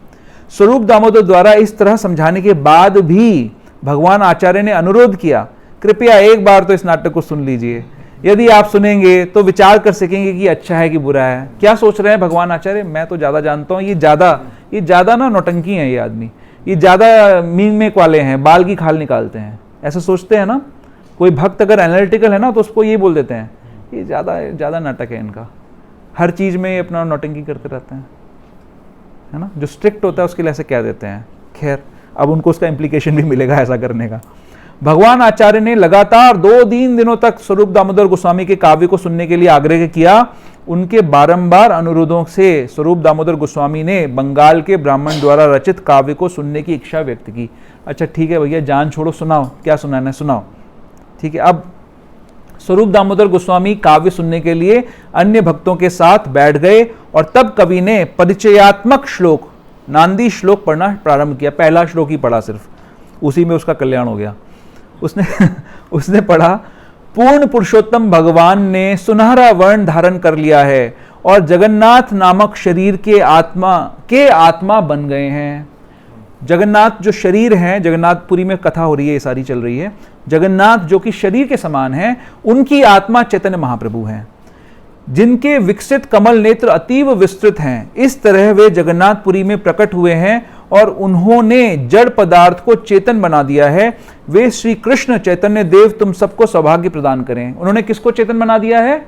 स्वरूप दामोदर द्वारा इस तरह समझाने के बाद भी भगवान आचार्य ने अनुरोध किया, कृपया एक बार तो इस नाटक को सुन लीजिए। यदि आप सुनेंगे तो विचार कर सकेंगे कि अच्छा है कि बुरा है। क्या सोच रहे हैं भगवान आचार्य? मैं तो ज्यादा जानता हूं, ये ज्यादा ना नौटंकी है, ये आदमी ये ज्यादा मीन मेक वाले हैं, बाल की खाल निकालते हैं, ऐसा सोचते हैं ना। कोई भक्त अगर एनालिटिकल है ना तो उसको ये बोल देते हैं, ये ज्यादा नाटक है इनका, हर चीज में अपना नौटंकी करते रहते हैं, है ना। जो स्ट्रिक्ट होता है उसके लिए ऐसे कह देते हैं। खैर अब उनको उसका इम्प्लीकेशन भी मिलेगा ऐसा करने का। भगवान आचार्य ने लगातार 2-3 दिनों तक स्वरूप दामोदर गोस्वामी के काव्य को सुनने के लिए आग्रह किया। उनके बारंबार अनुरोधों से स्वरूप दामोदर गोस्वामी ने बंगाल के ब्राह्मण द्वारा रचित काव्य को सुनने की इच्छा व्यक्त की। अच्छा ठीक है भैया, जान छोड़ो, सुनाओ, क्या सुनाना है सुनाओ। ठीक है, अब स्वरूप दामोदर गोस्वामी काव्य सुनने के लिए अन्य भक्तों के साथ बैठ गए और तब कवि ने परिचयात्मक श्लोक, नांदी श्लोक पढ़ना प्रारंभ किया। पहला श्लोक ही पढ़ा सिर्फ, उसी में उसका कल्याण हो गया। उसने पढ़ा, पूर्ण पुरुषोत्तम भगवान ने सुनहरा वर्ण धारण कर लिया है और जगन्नाथ नामक शरीर के आत्मा बन गए हैं। जगन्नाथ जो शरीर हैं, जगन्नाथपुरी में कथा हो रही है, ये सारी चल रही है। जगन्नाथ जो कि शरीर के समान हैं, उनकी आत्मा चैतन्य महाप्रभु हैं, जिनके विकसित कमल नेत्र अतीव विस्तृत हैं। इस तरह वे जगन्नाथपुरी में प्रकट हुए हैं और उन्होंने जड़ पदार्थ को चेतन बना दिया है। वे श्री कृष्ण चैतन्य देव तुम सबको सौभाग्य प्रदान करें। उन्होंने किसको चेतन बना दिया है?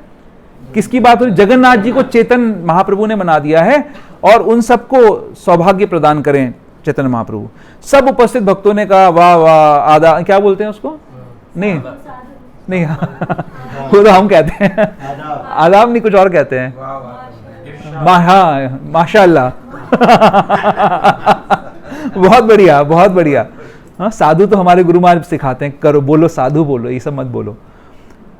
किसकी बात हो रही? जगन्नाथ जी को चेतन महाप्रभु ने बना दिया है और उन सबको सौभाग्य प्रदान करें चैतन्य महाप्रभु। सब उपस्थित भक्तों ने कहा वाह वाह, आदा क्या बोलते हैं उसको? नहीं वो तो हम कहते हैं आदाब, नहीं कुछ और कहते हैं। हाँ माशाअल्लाह बहुत बढ़िया बहुत बढ़िया। हाँ, साधु तो हमारे गुरु महाराज सिखाते हैं, करो बोलो साधु बोलो, ये सब मत बोलो।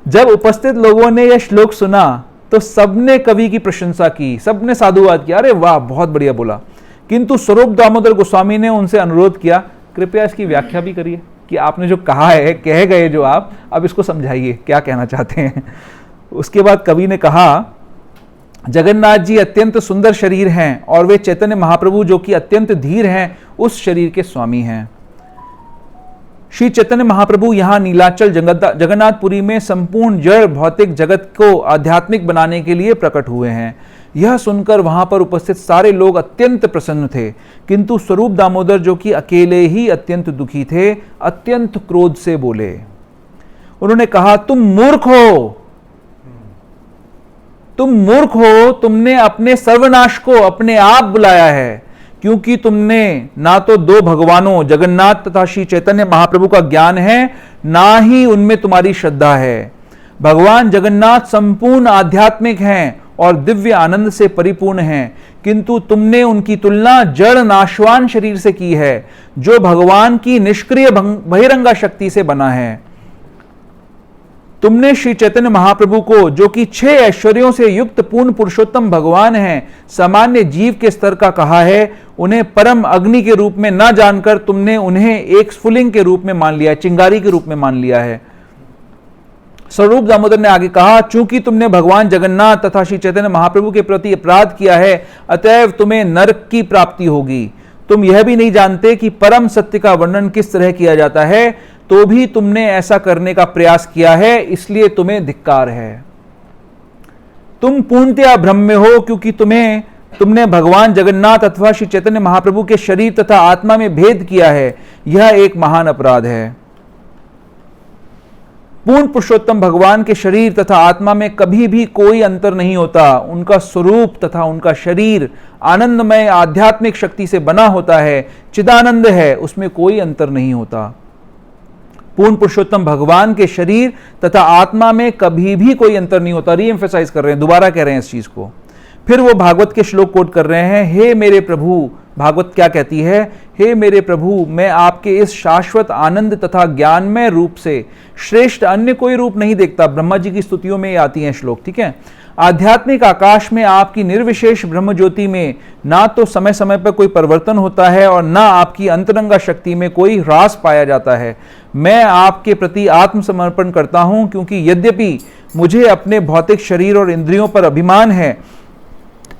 जब उपस्थित लोगों ने यह श्लोक सुना तो सबने कवि की प्रशंसा की, सबने साधुवाद किया, अरे वाह बहुत बढ़िया बोला। किंतु स्वरूप दामोदर गोस्वामी ने उनसे अनुरोध किया, कृपया इसकी व्याख्या भी करिए कि आपने जो कहा है, कह गए जो आप, अब इसको समझाइए क्या कहना चाहते हैं। उसके बाद कवि ने कहा, जगन्नाथ जी अत्यंत सुंदर शरीर हैं और वे चैतन्य महाप्रभु जो कि अत्यंत धीर हैं उस शरीर के स्वामी हैं। श्री चैतन्य महाप्रभु यहाँ नीलाचल जगन्नाथपुरी में संपूर्ण जड़ भौतिक जगत को आध्यात्मिक बनाने के लिए प्रकट हुए हैं। यह सुनकर वहां पर उपस्थित सारे लोग अत्यंत प्रसन्न थे, किंतु स्वरूप दामोदर जो कि अकेले ही अत्यंत दुखी थे, अत्यंत क्रोध से बोले। उन्होंने कहा, तुम मूर्ख हो, तुमने अपने सर्वनाश को अपने आप बुलाया है, क्योंकि तुमने ना तो दो भगवानों जगन्नाथ तथा श्री चैतन्य महाप्रभु का ज्ञान है, ना ही उनमें तुम्हारी श्रद्धा है। भगवान जगन्नाथ संपूर्ण आध्यात्मिक हैं और दिव्य आनंद से परिपूर्ण हैं, किंतु तुमने उनकी तुलना जड़ नाशवान शरीर से की है, जो भगवान की निष्क्रिय बहिरंगा शक्ति से बना है। तुमने श्री चैतन्य महाप्रभु को, जो कि 6 ऐश्वर्यों से युक्त पूर्ण पुरुषोत्तम भगवान हैं, सामान्य जीव के स्तर का कहा है। उन्हें परम अग्नि के रूप में न जानकर तुमने उन्हें एक स्फुलिंग के रूप में मान लिया, चिंगारी के रूप में मान लिया है। स्वरूप दामोदर ने आगे कहा, चूंकि तुमने भगवान जगन्नाथ तथा श्री चैतन्य महाप्रभु के प्रति अपराध किया है, अतएव तुम्हें नरक की प्राप्ति होगी। तुम यह भी नहीं जानते कि परम सत्य का वर्णन किस तरह किया जाता है, तो भी तुमने ऐसा करने का प्रयास किया है, इसलिए तुम्हें धिक्कार है। तुम पूर्णतया भ्रम में हो, क्योंकि तुमने भगवान जगन्नाथ अथवा श्री चैतन्य महाप्रभु के शरीर तथा आत्मा में भेद किया है। यह एक महान अपराध है। पूर्ण पुरुषोत्तम भगवान के शरीर तथा आत्मा में कभी भी कोई अंतर नहीं होता। उनका स्वरूप तथा उनका शरीर आनंदमय आध्यात्मिक शक्ति से बना होता है, चिदानंद है, उसमें कोई अंतर नहीं होता। पूर्ण पुरुषोत्तम भगवान के शरीर तथा आत्मा में कभी भी कोई अंतर नहीं होता। री एम्फेसाइज कर रहे हैं, दोबारा कह रहे हैं इस चीज को। फिर वो भागवत के श्लोक कोट कर रहे हैं, हे मेरे प्रभु, भागवत क्या कहती है, हे मेरे प्रभु, मैं आपके इस शाश्वत आनंद तथा ज्ञानमय रूप से श्रेष्ठ अन्य कोई रूप नहीं देखता। ब्रह्मा जी की स्तुतियों में आती हैं श्लोक, ठीक है। आध्यात्मिक आकाश में आपकी निर्विशेष ब्रह्म ज्योति में ना तो समय समय पर कोई परिवर्तन होता है और ना आपकी अंतरंगा शक्ति में कोई ह्रास पाया जाता है। मैं आपके प्रति आत्मसमर्पण करता हूं, क्योंकि यद्यपि मुझे अपने भौतिक शरीर और इंद्रियों पर अभिमान है,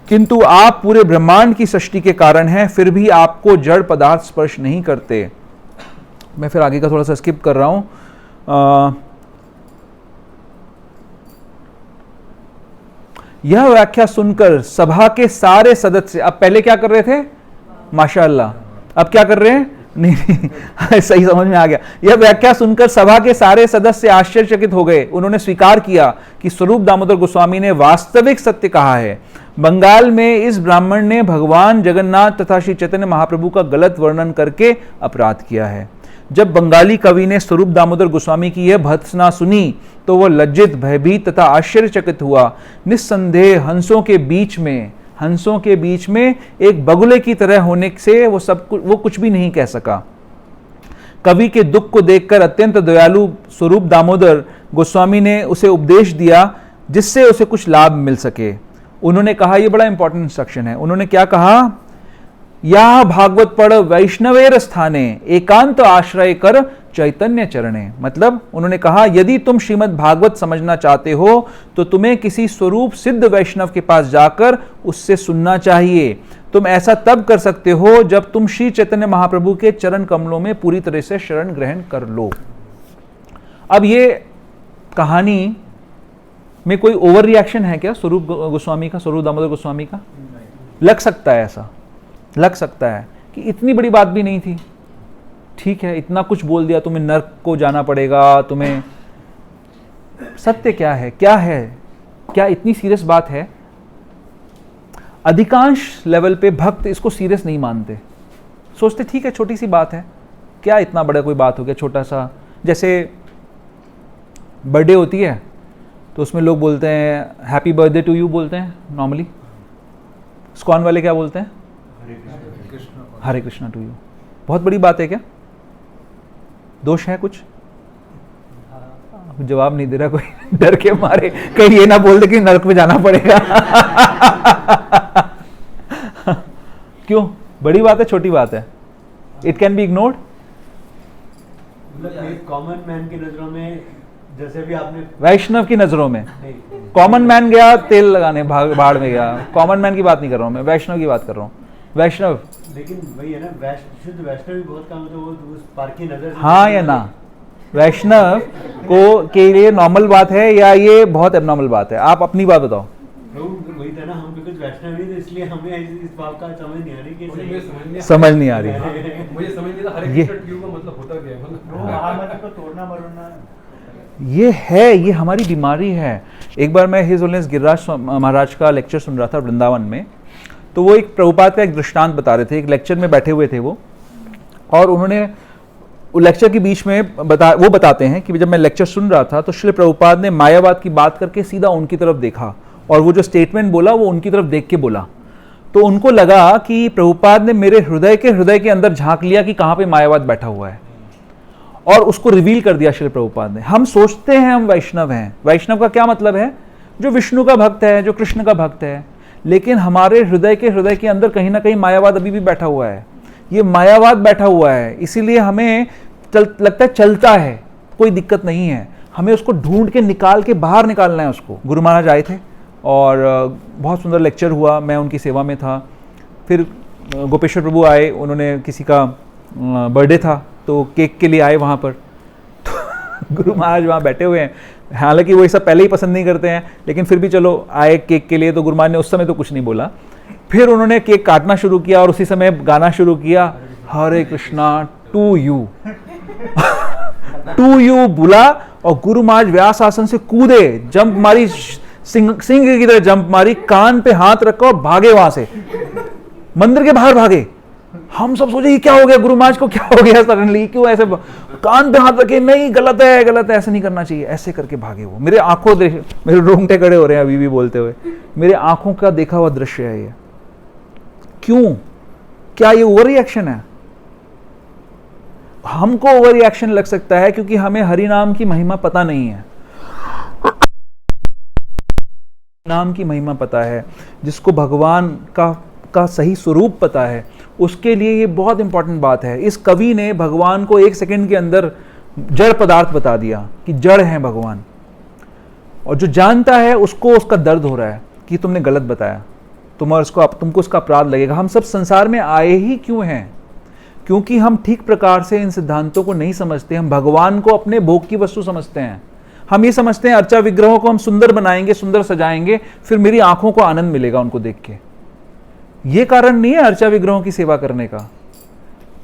किंतु आप पूरे ब्रह्मांड की सृष्टि के कारण हैं, फिर भी आपको जड़ पदार्थ स्पर्श नहीं करते। मैं फिर आगे का थोड़ा सा स्किप कर रहा हूं। यह व्याख्या सुनकर सभा के सारे सदस्य, अब पहले क्या कर रहे थे, माशाअल्लाह, अब क्या कर रहे हैं, नहीं सही समझ में आ गया। यह व्याख्या सुनकर सभा के सारे सदस्य आश्चर्यचकित हो गए। उन्होंने स्वीकार किया कि स्वरूप दामोदर गोस्वामी ने वास्तविक सत्य कहा है। बंगाल में इस ब्राह्मण ने भगवान जगन्नाथ तथा श्री चैतन्य महाप्रभु का गलत वर्णन करके अपराध किया है। जब बंगाली कवि ने स्वरूप दामोदर गोस्वामी की यह भर्त्सना सुनी तो वह लज्जित, भयभीत तथा आश्चर्यचकित हुआ। निस्संदेह हंसों के बीच में एक बगुले की तरह होने से वो कुछ भी नहीं कह सका। कवि के दुख को देखकर अत्यंत दयालु स्वरूप दामोदर गोस्वामी ने उसे उपदेश दिया जिससे उसे कुछ लाभ मिल सके। उन्होंने कहा, यह बड़ा इंपॉर्टेंट इंस्ट्रक्शन है, उन्होंने क्या कहा, या भागवत पढ़ वैष्णवेर स्थाने एकांत आश्रय कर चैतन्य चरणे। मतलब उन्होंने कहा, यदि तुम श्रीमद् भागवत समझना चाहते हो तो तुम्हें किसी स्वरूप सिद्ध वैष्णव के पास जाकर उससे सुनना चाहिए। तुम ऐसा तब कर सकते हो जब तुम श्री चैतन्य महाप्रभु के चरण कमलों में पूरी तरह से शरण ग्रहण कर लो। अब ये कहानी में कोई ओवर रिएक्शन है क्या स्वरूप गोस्वामी का, स्वरूप दामोदर गोस्वामी का? लग सकता है, ऐसा लग सकता है कि इतनी बड़ी बात भी नहीं थी। ठीक है, इतना कुछ बोल दिया, तुम्हें नर्क को जाना पड़ेगा, तुम्हें सत्य क्या है, क्या इतनी सीरियस बात है? अधिकांश लेवल पे भक्त इसको सीरियस नहीं मानते, सोचते ठीक है छोटी सी बात है, क्या इतना बड़ा कोई बात हो गया, छोटा सा। जैसे बर्थडे होती है तो उसमें लोग बोलते हैं हैप्पी बर्थडे टू यू बोलते हैं नॉर्मली। स्कॉन वाले क्या बोलते हैं? हरे कृष्णा टू यू। बहुत बड़ी बात है क्या? दोष है कुछ? जवाब नहीं दे रहा कोई, डर के मारे कहीं ये ना बोल दे कि नरक में जाना पड़ेगा। क्यों? बड़ी बात है, छोटी बात है? It can be ignored. Common man की नजरों में, जैसे भी आपने वैष्णव की नजरों में, कॉमन मैन गया तेल लगाने भाड़ में गया, कॉमन मैन की बात नहीं कर रहा हूं मैं, वैष्णव की बात कर रहा हूं। वैष्णव, लेकिन वही है ना, शुद्ध वैष्णव भी बहुत काम, तो वो उस पार की नजर। हाँ या ना? वैष्णव को के लिए नॉर्मल बात है या ये बहुत एबनॉर्मल बात है? आप अपनी बात बताओ। वही था ना, हम क्योंकि वैष्णव नहीं, तो इसलिए हमें इस बात का समझ नहीं आ रही कि समझ नहीं आ रही। मुझे समझ नहीं था हरे कृष्ण ट्यूब का मतलब होता क्या है, मतलब को तोड़ना मरोड़ना। ये है, ये हमारी बीमारी है। एक बार मैं हिज होलिनेस गिरिराज महाराज का लेक्चर सुन रहा था वृंदावन में, तो वो एक प्रभुपाद का एक दृष्टांत बता रहे थे। एक लेक्चर में बैठे हुए थे वो, और उन्होंने लेक्चर के बीच में वो बताते हैं कि जब मैं लेक्चर सुन रहा था तो श्री प्रभुपाद ने मायावाद की बात करके सीधा उनकी तरफ देखा, और वो जो स्टेटमेंट बोला वो उनकी तरफ देख के बोला। तो उनको लगा कि प्रभुपाद ने मेरे हृदय के अंदर झांक लिया कि कहाँ पे मायावाद बैठा हुआ है, और उसको रिवील कर दिया श्री प्रभुपाद ने। हम सोचते हैं हम वैष्णव हैं। वैष्णव का क्या मतलब है? जो विष्णु का भक्त है, जो कृष्ण का भक्त है। लेकिन हमारे हृदय के अंदर कहीं ना कहीं मायावाद अभी भी बैठा हुआ है। ये मायावाद बैठा हुआ है, इसीलिए हमें लगता है चलता है, कोई दिक्कत नहीं है, हमें उसको ढूंढ के निकाल के बाहर निकालना है उसको। गुरु महाराज आए थे और बहुत सुंदर लेक्चर हुआ, मैं उनकी सेवा में था। फिर गोपेश्वर प्रभु आए, उन्होंने किसी का बर्थडे था तो केक के लिए आए वहाँ पर। तो गुरु महाराज वहाँ बैठे हुए हैं, हालांकि वो ये सब पहले ही पसंद नहीं करते हैं, लेकिन फिर भी चलो आए केक के लिए। तो गुरु महाराज ने उस समय तो कुछ नहीं बोला, फिर उन्होंने केक काटना शुरू किया और उसी समय गाना शुरू किया, Hare Krishna to you. To you बोला और गुरु महाराज व्यास आसन से कूदे, जंप मारी, सिंह की तरह जंप मारी, कान पे हाथ रखा और भागे वहां से, मंदिर के बाहर भागे। हम सब सोचे ये क्या हो गया, गुरु महाराज को क्या हो गया सडनली, क्यों ऐसे कान पे हाथ रखे, नहीं गलत है ऐसे नहीं करना चाहिए, ऐसे करके भागे वो। मेरे आंखों मेरे रोंगटे खड़े हो रहे हैं अभी भी बोलते हुए, मेरे आंखों का देखा हुआ दृश्य है ये। क्यों? क्या ये ओवर रिएक्शन है? हमको ओवर रिएक्शन लग सकता है क्योंकि हमें हरि नाम की महिमा पता नहीं है। नाम की महिमा पता है, जिसको भगवान का सही स्वरूप पता है, उसके लिए ये बहुत इंपॉर्टेंट बात है। इस कवि ने भगवान को 1 सेकंड के अंदर जड़ पदार्थ बता दिया कि जड़ है भगवान, और जो जानता है उसको उसका दर्द हो रहा है कि तुमने गलत बताया, तुमको उसका अपराध लगेगा। हम सब संसार में आए ही क्यों हैं? क्योंकि हम ठीक प्रकार से इन सिद्धांतों को नहीं समझते। हम भगवान को अपने भोग की वस्तु समझते हैं। हम ये समझते हैं अर्चा विग्रहों को हम सुंदर बनाएंगे, सुंदर सजाएंगे, फिर मेरी आंखों को आनंद मिलेगा उनको देख के। ये कारण नहीं है अर्चा विग्रहों की सेवा करने का।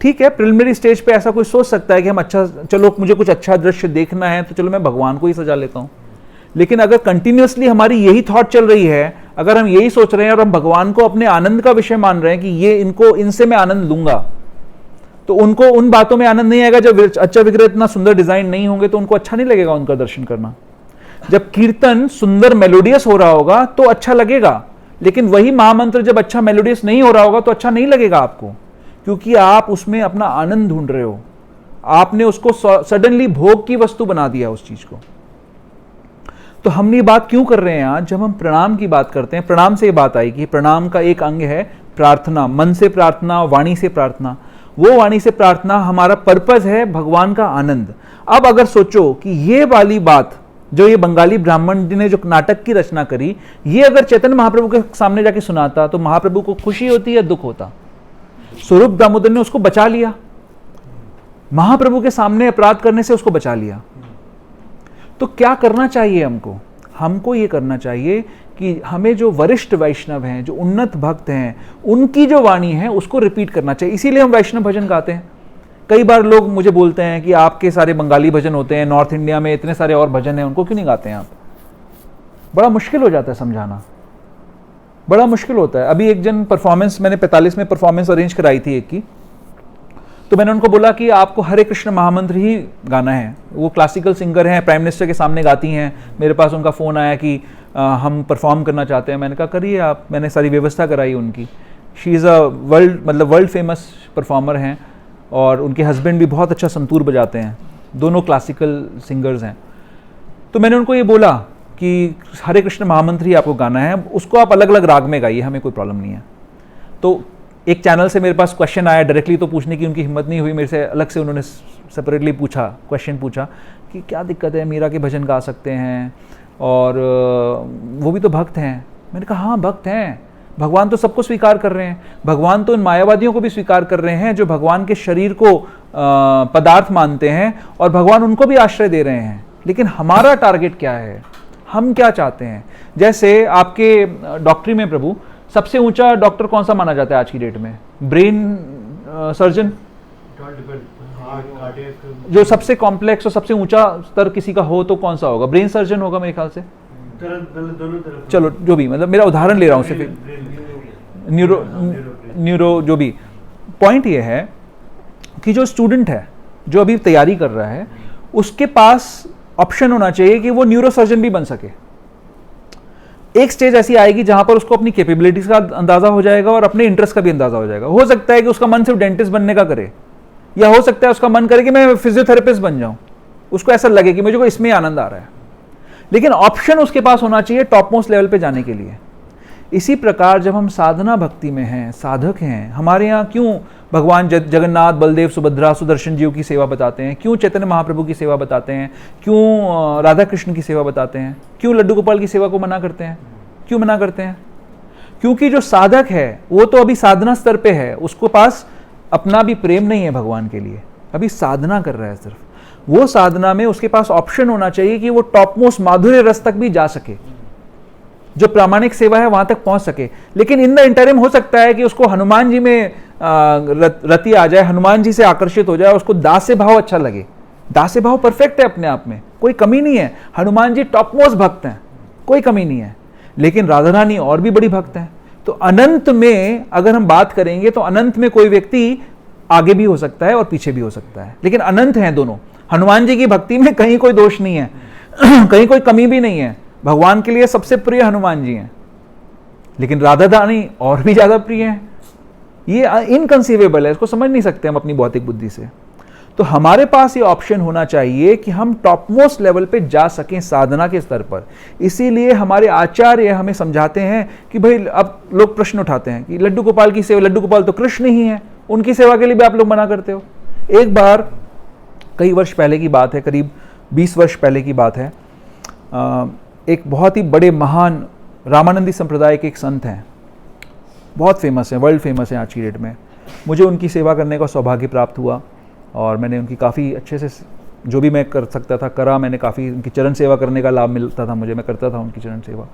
ठीक है, प्रिलिमिनरी स्टेज पे ऐसा कोई सोच सकता है कि हम अच्छा, चलो मुझे कुछ अच्छा दृश्य देखना है तो चलो मैं भगवान को ही सजा लेता हूं। लेकिन अगर कंटिन्यूअसली हमारी यही थॉट चल रही है, अगर हम यही सोच रहे हैं और हम भगवान को अपने आनंद का विषय मान रहे हैं कि ये इनसे मैं आनंद लूंगा, तो उनको उन बातों में आनंद नहीं आएगा। जब अच्छा विग्रह इतना सुंदर डिजाइन नहीं होंगे तो उनको अच्छा नहीं लगेगा उनका दर्शन करना। जब कीर्तन सुंदर मेलोडियस हो रहा होगा तो अच्छा लगेगा, लेकिन वही महामंत्र जब अच्छा मेलोडियस नहीं हो रहा होगा तो अच्छा नहीं लगेगा आपको, क्योंकि आप उसमें अपना आनंद ढूंढ रहे हो। आपने उसको सडनली भोग की वस्तु बना दिया उस चीज को। तो हम ये बात क्यों कर रहे हैं आज? जब हम प्रणाम की बात करते हैं, प्रणाम से ये बात आई कि प्रणाम का एक अंग है प्रार्थना, मन से प्रार्थना, वाणी से प्रार्थना। वो वाणी से प्रार्थना हमारा पर्पस है भगवान का आनंद। अब अगर सोचो कि ये वाली बात जो ये बंगाली ब्राह्मण ने जो नाटक की रचना करी, ये अगर चैतन्य महाप्रभु के सामने जाके सुनाता तो महाप्रभु को खुशी होती या दुख होता? स्वरूप दामोदर ने उसको बचा लिया, महाप्रभु के सामने अपराध करने से उसको बचा लिया। तो क्या करना चाहिए हमको ये करना चाहिए कि हमें जो वरिष्ठ वैष्णव हैं, जो उन्नत भक्त हैं, उनकी जो वाणी है उसको रिपीट करना चाहिए। इसीलिए हम वैष्णव भजन गाते हैं। कई बार लोग मुझे बोलते हैं कि आपके सारे बंगाली भजन होते हैं, नॉर्थ इंडिया में इतने सारे और भजन हैं, उनको क्यों नहीं गाते हैं आप? बड़ा मुश्किल हो जाता है समझाना, बड़ा मुश्किल होता है। अभी एक जन परफॉर्मेंस, मैंने 45 में परफॉर्मेंस अरेंज कराई थी एक की, तो मैंने उनको बोला कि आपको हरे कृष्ण महामंत्र ही गाना है। वो क्लासिकल सिंगर हैं, प्राइम मिनिस्टर के सामने गाती हैं। मेरे पास उनका फ़ोन आया कि हम परफॉर्म करना चाहते हैं। मैंने कहा करिए आप। मैंने सारी व्यवस्था कराई उनकी। She is a world famous performer हैं, और उनके हस्बैंड भी बहुत अच्छा संतूर बजाते हैं, दोनों क्लासिकल सिंगर्स हैं। तो मैंने उनको ये बोला कि हरे कृष्ण महामंत्र ही आपको गाना है, उसको आप अलग अलग राग में गाइए, हमें कोई प्रॉब्लम नहीं है। तो एक चैनल से मेरे पास क्वेश्चन आया, डायरेक्टली तो पूछने की उनकी हिम्मत नहीं हुई, मेरे से अलग से उन्होंने सेपरेटली क्वेश्चन पूछा कि क्या दिक्कत है, मीरा के भजन गा सकते हैं और वो भी तो भक्त हैं। मैंने कहा हाँ भक्त हैं, भगवान तो सबको स्वीकार कर रहे हैं। भगवान तो इन मायावादियों को भी स्वीकार कर रहे हैं जो भगवान के शरीर को पदार्थ मानते हैं, और भगवान उनको भी आश्रय दे रहे हैं। लेकिन हमारा टारगेट क्या है, हम क्या चाहते हैं? जैसे आपके डॉक्टरी में प्रभु सबसे ऊंचा डॉक्टर कौन सा माना जाता है आज की डेट में? ब्रेन सर्जन, जो सबसे कॉम्प्लेक्स और सबसे ऊंचा स्तर किसी का हो तो कौन सा होगा? ब्रेन सर्जन होगा मेरे ख्याल से। दोनों तरफ, चलो जो भी, मतलब मेरा उदाहरण ले रहा हूँ सिर्फ, न्यूरो जो भी। पॉइंट ये है कि जो स्टूडेंट है, जो अभी तैयारी कर रहा है, उसके पास ऑप्शन होना चाहिए कि वो न्यूरो सर्जन भी बन सके। एक स्टेज ऐसी आएगी जहां पर उसको अपनी कैपेबिलिटीज का अंदाजा हो जाएगा और अपने इंटरेस्ट का भी अंदाजा हो जाएगा। हो सकता है कि उसका मन सिर्फ डेंटिस्ट बनने का करे, या हो सकता है उसका मन करे कि मैं फिजियोथेरेपिस्ट बन जाऊं, उसको ऐसा लगे कि मुझे को इसमें आनंद आ रहा है। लेकिन ऑप्शन उसके पास होना चाहिए टॉप मोस्ट लेवल पे जाने के लिए। इसी प्रकार जब हम साधना भक्ति में हैं, साधक हैं, हमारे यहाँ क्यों भगवान जगन्नाथ, बलदेव, सुभद्रा, सुदर्शन जीव की सेवा बताते हैं? क्यों चैतन्य महाप्रभु की सेवा बताते हैं? क्यों राधा कृष्ण की सेवा बताते हैं? क्यों लड्डू गोपाल की सेवा को मना करते हैं? क्यों मना करते हैं? क्योंकि जो साधक है वो तो अभी साधना स्तर पे है, उसको पास अपना भी प्रेम नहीं है भगवान के लिए, अभी साधना कर रहा है सिर्फ। वो साधना में उसके पास ऑप्शन होना चाहिए कि वो टॉप मोस्ट माधुर्य रस तक भी जा सके, जो प्रामाणिक सेवा है वहां तक पहुंच सके। लेकिन इन द इंटरिम हो सकता है कि उसको हनुमान जी में रति आ जाए, हनुमान जी से आकर्षित हो जाए, उसको दास्य भाव अच्छा लगे। दास्य भाव परफेक्ट है अपने आप में, कोई कमी नहीं है। हनुमान जी टॉप मोस्ट भक्त हैं, कोई कमी नहीं है। लेकिन राधा रानी और भी बड़ी भक्त हैं। तो अनंत में अगर हम बात करेंगे तो अनंत में कोई व्यक्ति आगे भी हो सकता है और पीछे भी हो सकता है, लेकिन अनंत हैं दोनों। हनुमान जी की भक्ति में कहीं कोई दोष नहीं है कहीं कोई कमी भी नहीं है। भगवान के लिए सबसे प्रिय हनुमान जी हैं, लेकिन राधा रानी और भी ज्यादा प्रिय हैं। ये इनकंसीवेबल है, इसको समझ नहीं सकते हम अपनी भौतिक बुद्धि से। तो हमारे पास ये ऑप्शन होना चाहिए कि हम टॉप मोस्ट लेवल पे जा सकें साधना के स्तर पर। इसीलिए हमारे आचार्य हमें समझाते हैं कि भाई, अब लोग प्रश्न उठाते हैं कि लड्डू गोपाल की सेवा, लड्डू गोपाल तो कृष्ण ही है, उनकी सेवा के लिए भी आप लोग मना करते हो। एक बार कई वर्ष पहले की बात है, करीब 20 वर्ष पहले की बात है, एक बहुत ही बड़े महान रामानंदी संप्रदाय के एक संत हैं, बहुत फेमस हैं, वर्ल्ड फेमस हैं आज की डेट में। मुझे उनकी सेवा करने का सौभाग्य प्राप्त हुआ और मैंने उनकी काफ़ी अच्छे से जो भी मैं कर सकता था करा। मैंने काफ़ी उनकी चरण सेवा करने का लाभ मिलता था मुझे, मैं करता था उनकी चरण सेवा।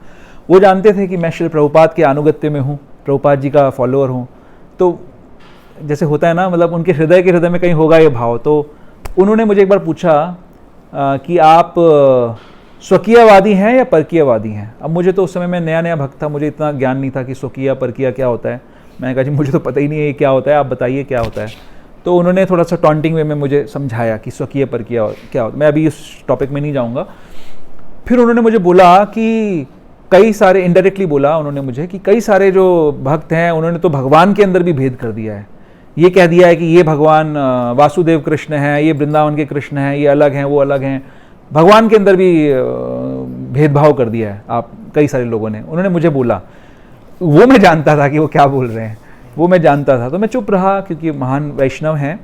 वो जानते थे कि मैं श्री प्रभुपाद के अनुगत्य में हूँ, प्रभुपाद जी का फॉलोअर हूँ। तो जैसे होता है ना, मतलब उनके हृदय में कहीं होगा ये भाव। तो उन्होंने मुझे एक बार पूछा कि आप स्वकीयवादी हैं या परकीयवादी हैं। अब मुझे तो उस समय मैं नया नया भक्त था, मुझे इतना ज्ञान नहीं था कि स्वकीय परकीय क्या होता है। मैंने कहा जी मुझे तो पता ही नहीं है ये क्या होता है, आप बताइए क्या होता है। तो उन्होंने थोड़ा सा टॉन्टिंग वे में मुझे समझाया कि स्वकीय परकीय क्या होता है। मैं अभी इस टॉपिक में नहीं जाऊँगा। फिर उन्होंने मुझे बोला कि कई सारे, इनडायरेक्टली बोला उन्होंने मुझे कि कई सारे जो भक्त हैं उन्होंने तो भगवान के अंदर भी भेद कर दिया है। ये कह दिया है कि ये भगवान वासुदेव कृष्ण हैं, ये वृंदावन के कृष्ण हैं, ये अलग हैं, वो अलग हैं। भगवान के अंदर भी भेदभाव कर दिया है आप कई सारे लोगों ने, उन्होंने मुझे बोला। वो मैं जानता था कि वो क्या बोल रहे हैं, वो मैं जानता था। तो मैं चुप रहा क्योंकि महान वैष्णव हैं,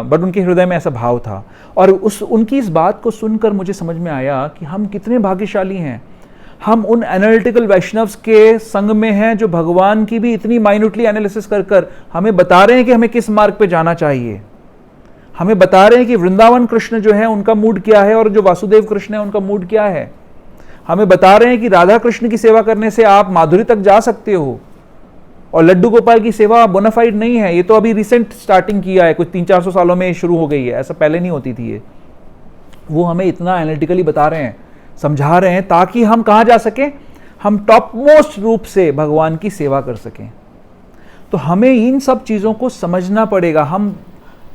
बट उनके हृदय में ऐसा भाव था। और उनकी इस बात को सुनकर मुझे समझ में आया कि हम कितने भाग्यशाली हैं। हम उन एनालिटिकल वैष्णव्स के संग में हैं जो भगवान की भी इतनी माइन्यूटली एनालिसिस कर कर हमें बता रहे हैं कि हमें किस मार्ग पे जाना चाहिए। हमें बता रहे हैं कि वृंदावन कृष्ण जो है उनका मूड क्या है और जो वासुदेव कृष्ण है उनका मूड क्या है। हमें बता रहे हैं कि राधा कृष्ण की सेवा करने से आप माधुरी तक जा सकते हो और लड्डू गोपाल की सेवा बोनाफाइड नहीं है। ये तो अभी रिसेंट स्टार्टिंग किया है, कुछ 300-400 सालों में शुरू हो गई है, ऐसा पहले नहीं होती थी ये। वो हमें इतना एनालिटिकली बता रहे हैं, समझा रहे हैं, ताकि हम कहाँ जा सकें, हम टॉप मोस्ट रूप से भगवान की सेवा कर सकें। तो हमें इन सब चीज़ों को समझना पड़ेगा। हम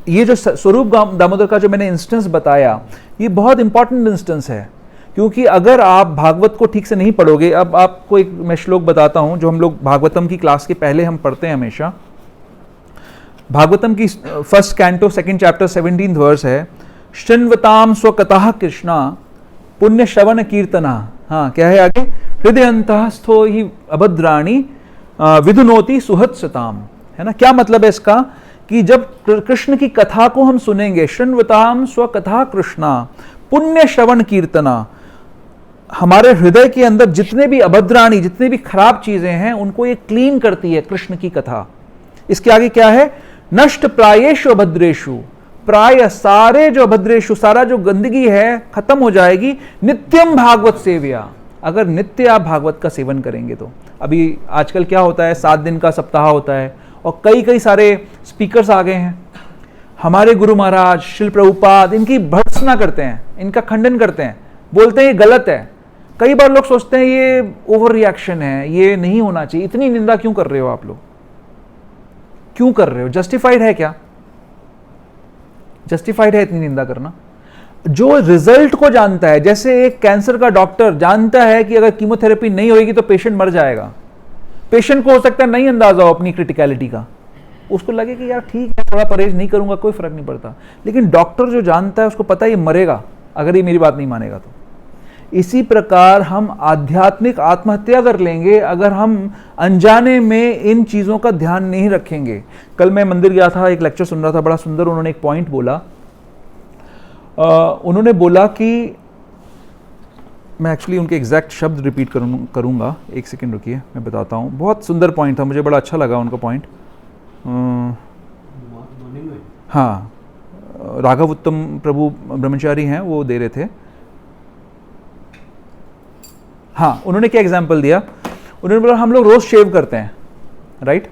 ये जो स्वरूप दामोदर का जो मैंने इंस्टेंस बताया, ये बहुत इंपॉर्टेंट इंस्टेंस है, क्योंकि अगर आप भागवत को ठीक से नहीं पढ़ोगे। अब आपको एक मैं श्लोक बताता हूं जो हम लोग भागवतम की क्लास के पहले हम पढ़ते हैं हमेशा। भागवतम की first canto 2nd chapter 17th verse है, शृण्वताम स्वकतः कृष्णा पुण्य श्रवण कीर्तना। हाँ, क्या है आगे, हृदय अंतःस्थो ही अभद्राणी विधुनोति सुहत्सताम, है ना। क्या मतलब है इसका कि जब कृष्ण की कथा को हम सुनेंगे, शृण्वताम स्वकथा कृष्णा पुण्य श्रवण कीर्तना, हमारे हृदय के अंदर जितने भी अभद्राणी, जितने भी खराब चीजें हैं उनको ये क्लीन करती है कृष्ण की कथा। इसके आगे क्या है, नष्ट प्रायेषु अभद्रेषु, प्राय सारे जो अभद्रेषु, सारा जो गंदगी है खत्म हो जाएगी, नित्यम भागवत सेव्या, अगर नित्य आप भागवत का सेवन करेंगे तो। अभी आजकल क्या होता है, 7 दिन का सप्ताह होता है और कई सारे स्पीकर्स आ गए हैं। हमारे गुरु महाराज श्रील प्रभुपाद इनकी भर्त्सना करते हैं, इनका खंडन करते हैं, बोलते हैं ये गलत है। कई बार लोग सोचते हैं ये ओवर रिएक्शन है, ये नहीं होना चाहिए। इतनी निंदा क्यों कर रहे हो आप लोग, क्यों कर रहे हो? जस्टिफाइड है क्या? जस्टिफाइड है इतनी निंदा करना? जो रिजल्ट को जानता है, जैसे एक कैंसर का डॉक्टर जानता है कि अगर कीमोथेरेपी नहीं होगी तो पेशेंट मर जाएगा। पेशेंट को हो सकता है नहीं अंदाजा हो अपनी क्रिटिकलिटी का, उसको लगे कि यार ठीक है थोड़ा परहेज नहीं करूंगा कोई फर्क नहीं पड़ता, लेकिन डॉक्टर जो जानता है उसको पता है ये मरेगा अगर ये मेरी बात नहीं मानेगा तो। इसी प्रकार हम आध्यात्मिक आत्महत्या कर लेंगे अगर हम अनजाने में इन चीज़ों का ध्यान नहीं रखेंगे। कल मैं मंदिर गया था, एक लेक्चर सुन रहा था, बड़ा सुंदर उन्होंने एक पॉइंट बोला। उन्होंने बोला कि, मैं एक्चुअली उनके एग्जैक्ट शब्द रिपीट करूंगा, एक सेकंड रुकिए मैं बताता हूँ। बहुत सुंदर पॉइंट था, मुझे बड़ा अच्छा लगा उनका पॉइंट। हाँ, राघव उत्तम प्रभु ब्रह्मचारी हैं, वो दे रहे थे। हाँ, उन्होंने क्या एग्जाम्पल दिया, उन्होंने बोला हम लोग रोज शेव करते हैं, राइट,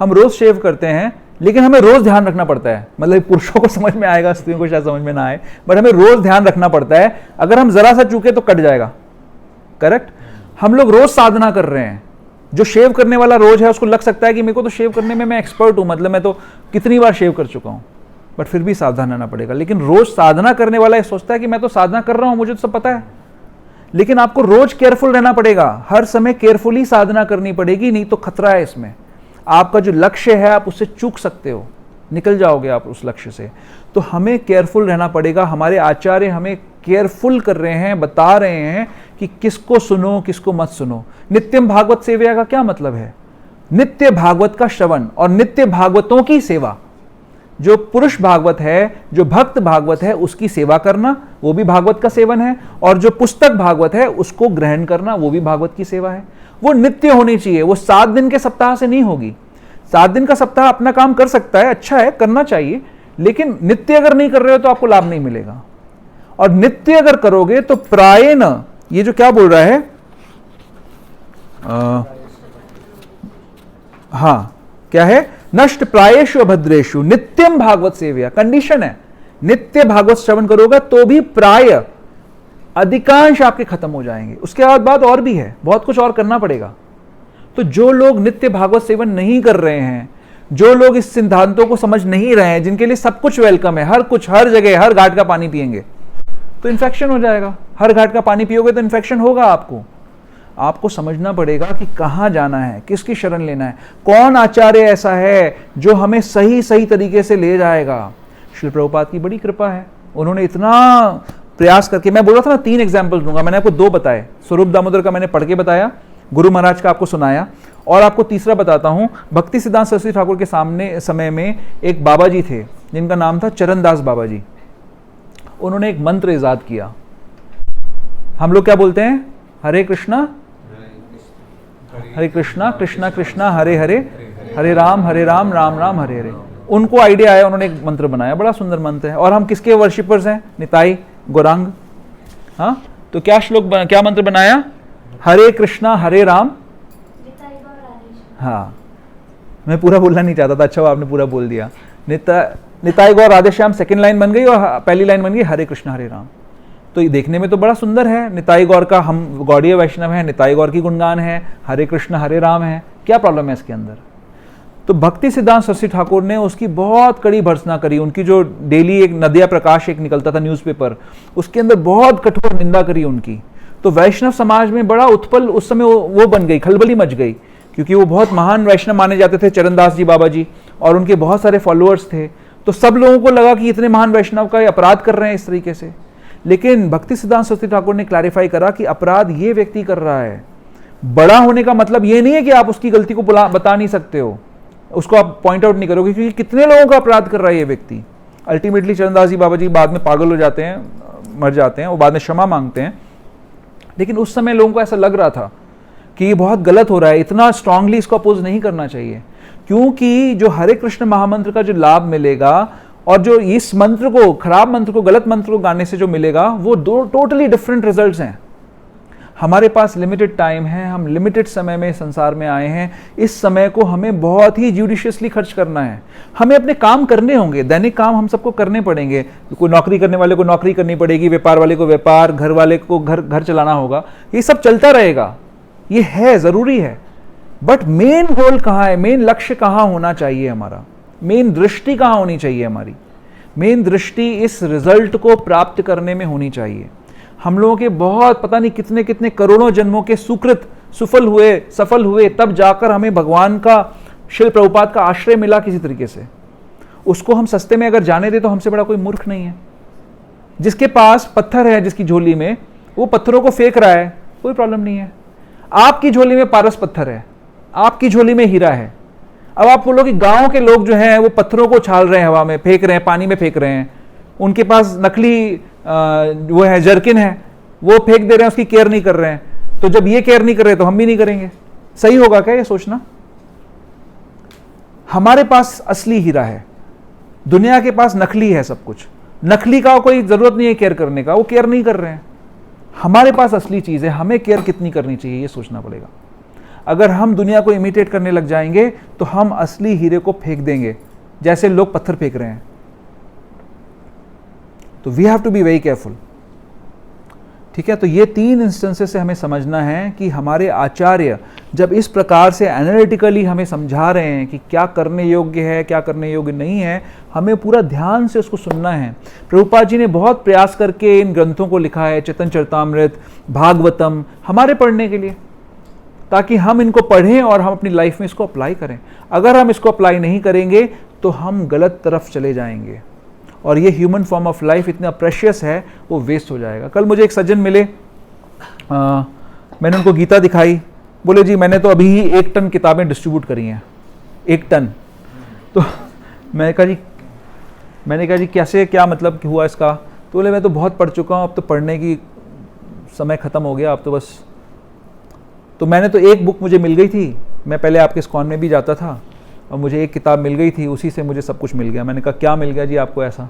हम रोज शेव करते हैं, लेकिन हमें रोज ध्यान रखना पड़ता है। मतलब पुरुषों को समझ में आएगा, स्त्रियों को शायद समझ में ना आए, बट हमें रोज ध्यान रखना पड़ता है। अगर हम जरा सा चूके तो कट जाएगा, करेक्ट। हम लोग रोज साधना कर रहे हैं। जो शेव करने वाला रोज है उसको लग सकता है कि मेरे को तो शेव करने में मैं एक्सपर्ट हूं, मतलब मैं तो कितनी बार शेव कर चुका हूं, बट फिर भी सावधान रहना पड़ेगा। लेकिन रोज साधना करने वाला ये सोचता है कि मैं तो साधना कर रहा हूं, मुझे तो सब पता है, लेकिन आपको रोज केयरफुल रहना पड़ेगा, हर समय केयरफुली साधना करनी पड़ेगी, नहीं तो खतरा है इसमें। आपका जो लक्ष्य है आप उससे चूक सकते हो, निकल जाओगे आप उस लक्ष्य से। तो हमें केयरफुल रहना पड़ेगा। हमारे आचार्य हमें केयरफुल कर रहे हैं, बता रहे हैं कि किसको सुनो किसको मत सुनो। नित्यम भागवत सेवा का क्या मतलब है? नित्य भागवत का श्रवण और नित्य भागवतों की सेवा। जो पुरुष भागवत है, जो भक्त भागवत है, उसकी सेवा करना वो भी भागवत का सेवन है, और जो पुस्तक भागवत है उसको ग्रहण करना वो भी भागवत की सेवा है। वो नित्य होनी चाहिए, वो 7 दिन के सप्ताह से नहीं होगी। 7 दिन का सप्ताह अपना काम कर सकता है, अच्छा है, करना चाहिए, लेकिन नित्य अगर नहीं कर रहे हो तो आपको लाभ नहीं मिलेगा। और नित्य अगर करोगे तो प्रायेण, ये जो क्या बोल रहा है, हाँ क्या है, नष्ट प्रायेषु अभद्रेषु नित्यम भागवत सेव्या, कंडीशन है। नित्य भागवत श्रवण करोगे तो भी प्राय अधिकांश आपके खत्म हो जाएंगे। उसके बाद और भी है, बहुत कुछ और करना पड़ेगा। तो जो लोग नित्य भागवत सेवन नहीं कर रहे हैं, जो लोग इस सिद्धांतों को समझ नहीं रहे हैं, जिनके लिए सब कुछ वेलकम है, हर कुछ, हर जगह, हर घाट का पानी पिएंगे तो इन्फेक्शन हो जाएगा। हर घाट का पानी पियोगे तो इन्फेक्शन होगा। आपको समझना पड़ेगा कि कहाँ जाना है, किसकी शरण लेना है, कौन आचार्य ऐसा है जो हमें सही सही तरीके से ले जाएगा। श्रील प्रभुपाद की बड़ी कृपा है, उन्होंने इतना प्रयास करके, मैं बोल रहा था ना 3 एग्जाम्पल दूंगा, मैंने आपको 2 बताए। स्वरूप दामोदर का मैंने पढ़ के बताया, गुरु महाराज का आपको सुनाया, और आपको तीसरा बताता हूं। भक्ति सिद्धांत सरस्वती ठाकुर के सामने समय में एक बाबा जी थे जिनका नाम था चरणदास बाबा जी। उन्होंने एक मंत्र इजाद किया। हम लोग क्या बोलते हैं? हरे कृष्णा कृष्णा कृष्णा हरे हरे, हरे राम राम राम हरे हरे। उनको आइडिया आया, उन्होंने एक मंत्र बनाया, बड़ा सुंदर मंत्र है। और हम किसके वर्शिपर्स हैं? निताई गौरांग। हाँ, तो क्या मंत्र बनाया? हरे कृष्णा हरे राम। हाँ, मैं पूरा बोलना नहीं चाहता था, अच्छा आपने पूरा बोल दिया। निताई गौर राधे श्याम सेकंड लाइन बन गई, और पहली लाइन बन गई हरे कृष्णा हरे राम। तो ये देखने में तो बड़ा सुंदर है। निताई गौर का, हम गौड़ीय वैष्णव है, निताई गौर की गुणगान है, हरे कृष्ण हरे राम है, क्या प्रॉब्लम है इसके अंदर? तो भक्ति सिद्धांत सरस्वती ठाकुर ने उसकी बहुत कड़ी भर्त्सना करी। उनकी जो डेली एक नदिया प्रकाश एक निकलता था न्यूज़पेपर, उसके अंदर बहुत कठोर निंदा करी उनकी। तो वैष्णव समाज में बड़ा उत्पल उस समय वो बन गई, खलबली मच गई, क्योंकि वो बहुत महान वैष्णव माने जाते थे, चरणदास जी बाबा जी, और उनके बहुत सारे फॉलोअर्स थे। तो सब लोगों को लगा कि इतने महान वैष्णव का अपराध कर रहे हैं इस तरीके से। लेकिन भक्ति सिद्धांत सरस्वती ठाकुर ने क्लैरिफाई करा कि अपराध ये व्यक्ति कर रहा है। बड़ा होने का मतलब ये नहीं है कि आप उसकी गलती को बता नहीं सकते हो, उसको आप पॉइंट आउट नहीं करोगे, क्योंकि कितने लोगों का अपराध कर रहा है ये व्यक्ति। अल्टीमेटली चरणदास जी बाबा जी बाद में पागल हो जाते हैं, मर जाते हैं, वो बाद में क्षमा मांगते हैं। लेकिन उस समय लोगों को ऐसा लग रहा था कि ये बहुत गलत हो रहा है, इतना स्ट्रांगली इसको अपोज नहीं करना चाहिए, क्योंकि जो हरे कृष्ण महामंत्र का जो लाभ मिलेगा और जो इस मंत्र को, खराब मंत्र को, गलत मंत्र को गाने से जो मिलेगा, वो 2 टोटली डिफरेंट रिजल्ट्स हैं। हमारे पास लिमिटेड टाइम है, हम लिमिटेड समय में संसार में आए हैं। इस समय को हमें बहुत ही जुडिशियसली खर्च करना है। हमें अपने काम करने होंगे, दैनिक काम हम सबको करने पड़ेंगे। कोई नौकरी करने वाले को नौकरी करनी पड़ेगी, व्यापार वाले को व्यापार, घर वाले को घर चलाना होगा, ये सब चलता रहेगा, ये है, जरूरी है। बट मेन गोल कहाँ है? मेन लक्ष्य कहाँ होना चाहिए? हमारा मेन दृष्टि कहाँ होनी चाहिए? हमारी मेन दृष्टि इस रिजल्ट को प्राप्त करने में होनी चाहिए। हम लोगों के बहुत पता नहीं कितने कितने करोड़ों जन्मों के सुकृत सफल हुए, तब जाकर हमें भगवान का, श्रील प्रभुपाद का आश्रय मिला किसी तरीके से। उसको हम सस्ते में अगर जाने दे तो हमसे बड़ा कोई मूर्ख नहीं है। जिसके पास पत्थर है, जिसकी झोली में, वो पत्थरों को फेंक रहा है, कोई प्रॉब्लम नहीं है। आपकी झोली में पारस पत्थर है, आपकी झोली में हीरा है। अब आप बोलो कि गांव के लोग जो हैं वो पत्थरों को छाल रहे हैं, हवा में फेंक रहे हैं, पानी में फेंक रहे हैं, उनके पास नकली वो है, जर्किन है, वो फेंक दे रहे हैं, उसकी केयर नहीं कर रहे हैं। तो जब ये केयर नहीं कर रहे तो हम भी नहीं करेंगे। सही होगा क्या ये सोचना? हमारे पास असली हीरा है, दुनिया के पास नकली है सब कुछ। नकली का कोई जरूरत नहीं है केयर करने का, वो केयर नहीं कर रहे हैं। हमारे पास असली चीज है, हमें केयर कितनी करनी चाहिए ये सोचना पड़ेगा। अगर हम दुनिया को इमिटेट करने लग जाएंगे तो हम असली हीरे को फेंक देंगे, जैसे लोग पत्थर फेंक रहे हैं। तो we have to be very careful. ठीक है, तो ये 3 इंस्टेंसेस से हमें समझना है कि हमारे आचार्य जब इस प्रकार से एनालिटिकली हमें समझा रहे हैं कि क्या करने योग्य है, क्या करने योग्य नहीं है, हमें पूरा ध्यान से उसको सुनना है। प्रभुपाद जी ने बहुत प्रयास करके इन ग्रंथों को लिखा है, चैतन्य चरितामृत, भागवतम, हमारे पढ़ने के लिए, ताकि हम इनको पढ़ें और हम अपनी लाइफ में इसको अप्लाई करें। अगर हम इसको अप्लाई नहीं करेंगे तो हम गलत तरफ चले जाएंगे और ये ह्यूमन फॉर्म ऑफ लाइफ इतना प्रेशियस है, वो वेस्ट हो जाएगा। कल मुझे एक सज्जन मिले, मैंने उनको गीता दिखाई, बोले जी मैंने तो अभी ही 1 टन किताबें डिस्ट्रीब्यूट करी हैं, 1 टन। तो मैंने कहा जी कैसे, क्या मतलब हुआ इसका? तो बोले मैं तो बहुत पढ़ चुका हूँ, अब तो पढ़ने की समय ख़त्म हो गया, अब तो बस। तो मैंने तो एक बुक मुझे मिल गई थी, मैं पहले आपके इस्कॉन में भी जाता था और मुझे एक किताब मिल गई थी, उसी से मुझे सब कुछ मिल गया। मैंने कहा क्या मिल गया जी आपको ऐसा?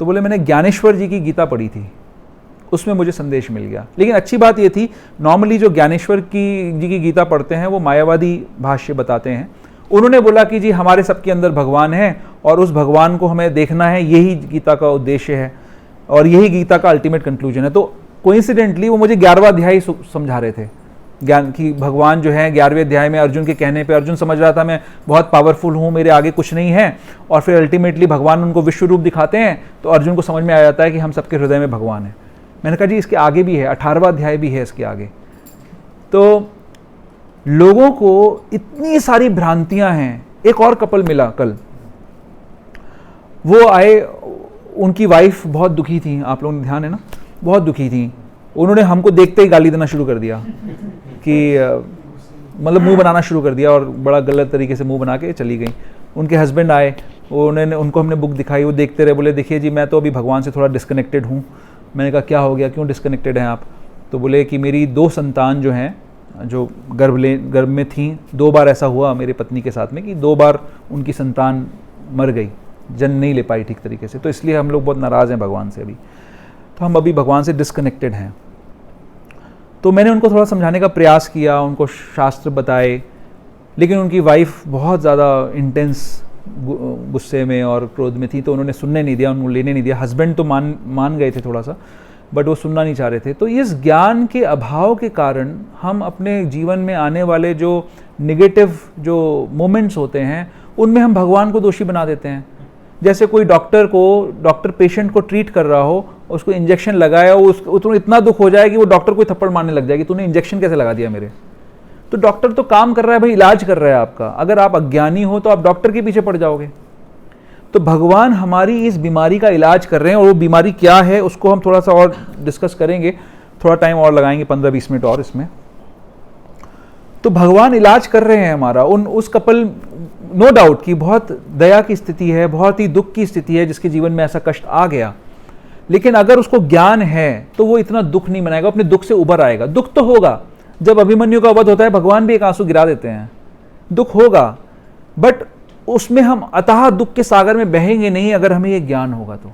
तो बोले मैंने ज्ञानेश्वर जी की गीता पढ़ी थी, उसमें मुझे संदेश मिल गया। लेकिन अच्छी बात ये थी, नॉर्मली जो ज्ञानेश्वर जी की गीता पढ़ते हैं वो मायावादी भाष्य बताते हैं। उन्होंने बोला कि जी हमारे सबके अंदर भगवान है और उस भगवान को हमें देखना है, यही गीता का उद्देश्य है और यही गीता का अल्टीमेट कंक्लूजन है। तो कोइंसिडेंटली वो मुझे 11वां अध्याय समझा रहे थे, ज्ञान की भगवान जो है 11वें अध्याय में अर्जुन के कहने पे अर्जुन समझ रहा था मैं बहुत पावरफुल हूँ, मेरे आगे कुछ नहीं है, और फिर अल्टीमेटली भगवान उनको विश्व रूप दिखाते हैं तो अर्जुन को समझ में आ जाता है कि हम सबके हृदय में भगवान है। मैंने कहा जी इसके आगे भी है, 18वां अध्याय भी है इसके आगे। तो लोगों को इतनी सारी भ्रांतियां हैं। एक और कपल मिला कल, वो आए, उनकी वाइफ बहुत दुखी थी, आप लोगों ने ध्यान है ना, बहुत दुखी थी। उन्होंने हमको देखते ही गाली देना शुरू कर दिया कि मतलब मुंह बनाना शुरू कर दिया, और बड़ा गलत तरीके से मुंह बना के चली गई। उनके हस्बैंड आए, उनको हमने बुक दिखाई, वो देखते रहे, बोले देखिए जी मैं तो अभी भगवान से थोड़ा डिस्कनेक्टेड हूँ। मैंने कहा क्या हो गया, क्यों डिस्कनेक्टेड हैं आप? तो बोले कि मेरी 2 संतान जो हैं, जो गर्भ में थी, 2 बार ऐसा हुआ मेरी पत्नी के साथ में कि 2 बार उनकी संतान मर गई, जन्म नहीं ले पाई ठीक तरीके से, तो इसलिए हम लोग बहुत नाराज़ हैं भगवान से अभी, तो हम अभी भगवान से डिस्कनेक्टेड हैं। तो मैंने उनको थोड़ा समझाने का प्रयास किया, उनको शास्त्र बताए, लेकिन उनकी वाइफ बहुत ज़्यादा इंटेंस गुस्से में और क्रोध में थी, तो उन्होंने सुनने नहीं दिया, उनको लेने नहीं दिया। हस्बैंड तो मान गए थे थोड़ा सा, बट वो सुनना नहीं चाह रहे थे। तो इस ज्ञान के अभाव के कारण हम अपने जीवन में आने वाले जो निगेटिव जो मोमेंट्स होते हैं उनमें हम भगवान को दोषी बना देते हैं। जैसे कोई डॉक्टर पेशेंट को ट्रीट कर रहा हो, उसको इंजेक्शन लगाया, उसको इतना दुख हो जाए कि वो डॉक्टर को थप्पड़ मारने लग जाए कि तूने इंजेक्शन कैसे लगा दिया मेरे। तो डॉक्टर तो काम कर रहा है भाई, इलाज कर रहा है आपका। अगर आप अज्ञानी हो तो आप डॉक्टर के पीछे पड़ जाओगे। तो भगवान हमारी इस बीमारी का इलाज कर रहे हैं, और वो बीमारी क्या है उसको हम थोड़ा सा और डिस्कस करेंगे, थोड़ा टाइम और लगाएंगे, 15-20 मिनट और इसमें। तो भगवान इलाज कर रहे हैं हमारा। उस कपल, नो डाउट कि बहुत दया की स्थिति है, बहुत ही दुख की स्थिति है जिसके जीवन में ऐसा कष्ट आ गया, लेकिन अगर उसको ज्ञान है तो वो इतना दुख नहीं मनाएगा, अपने दुख से उबर आएगा। दुख तो होगा, जब अभिमन्यु का वध होता है भगवान भी एक आंसू गिरा देते हैं, दुख होगा, बट उसमें हम अतः दुख के सागर में बहेंगे नहीं अगर हमें ये ज्ञान होगा। तो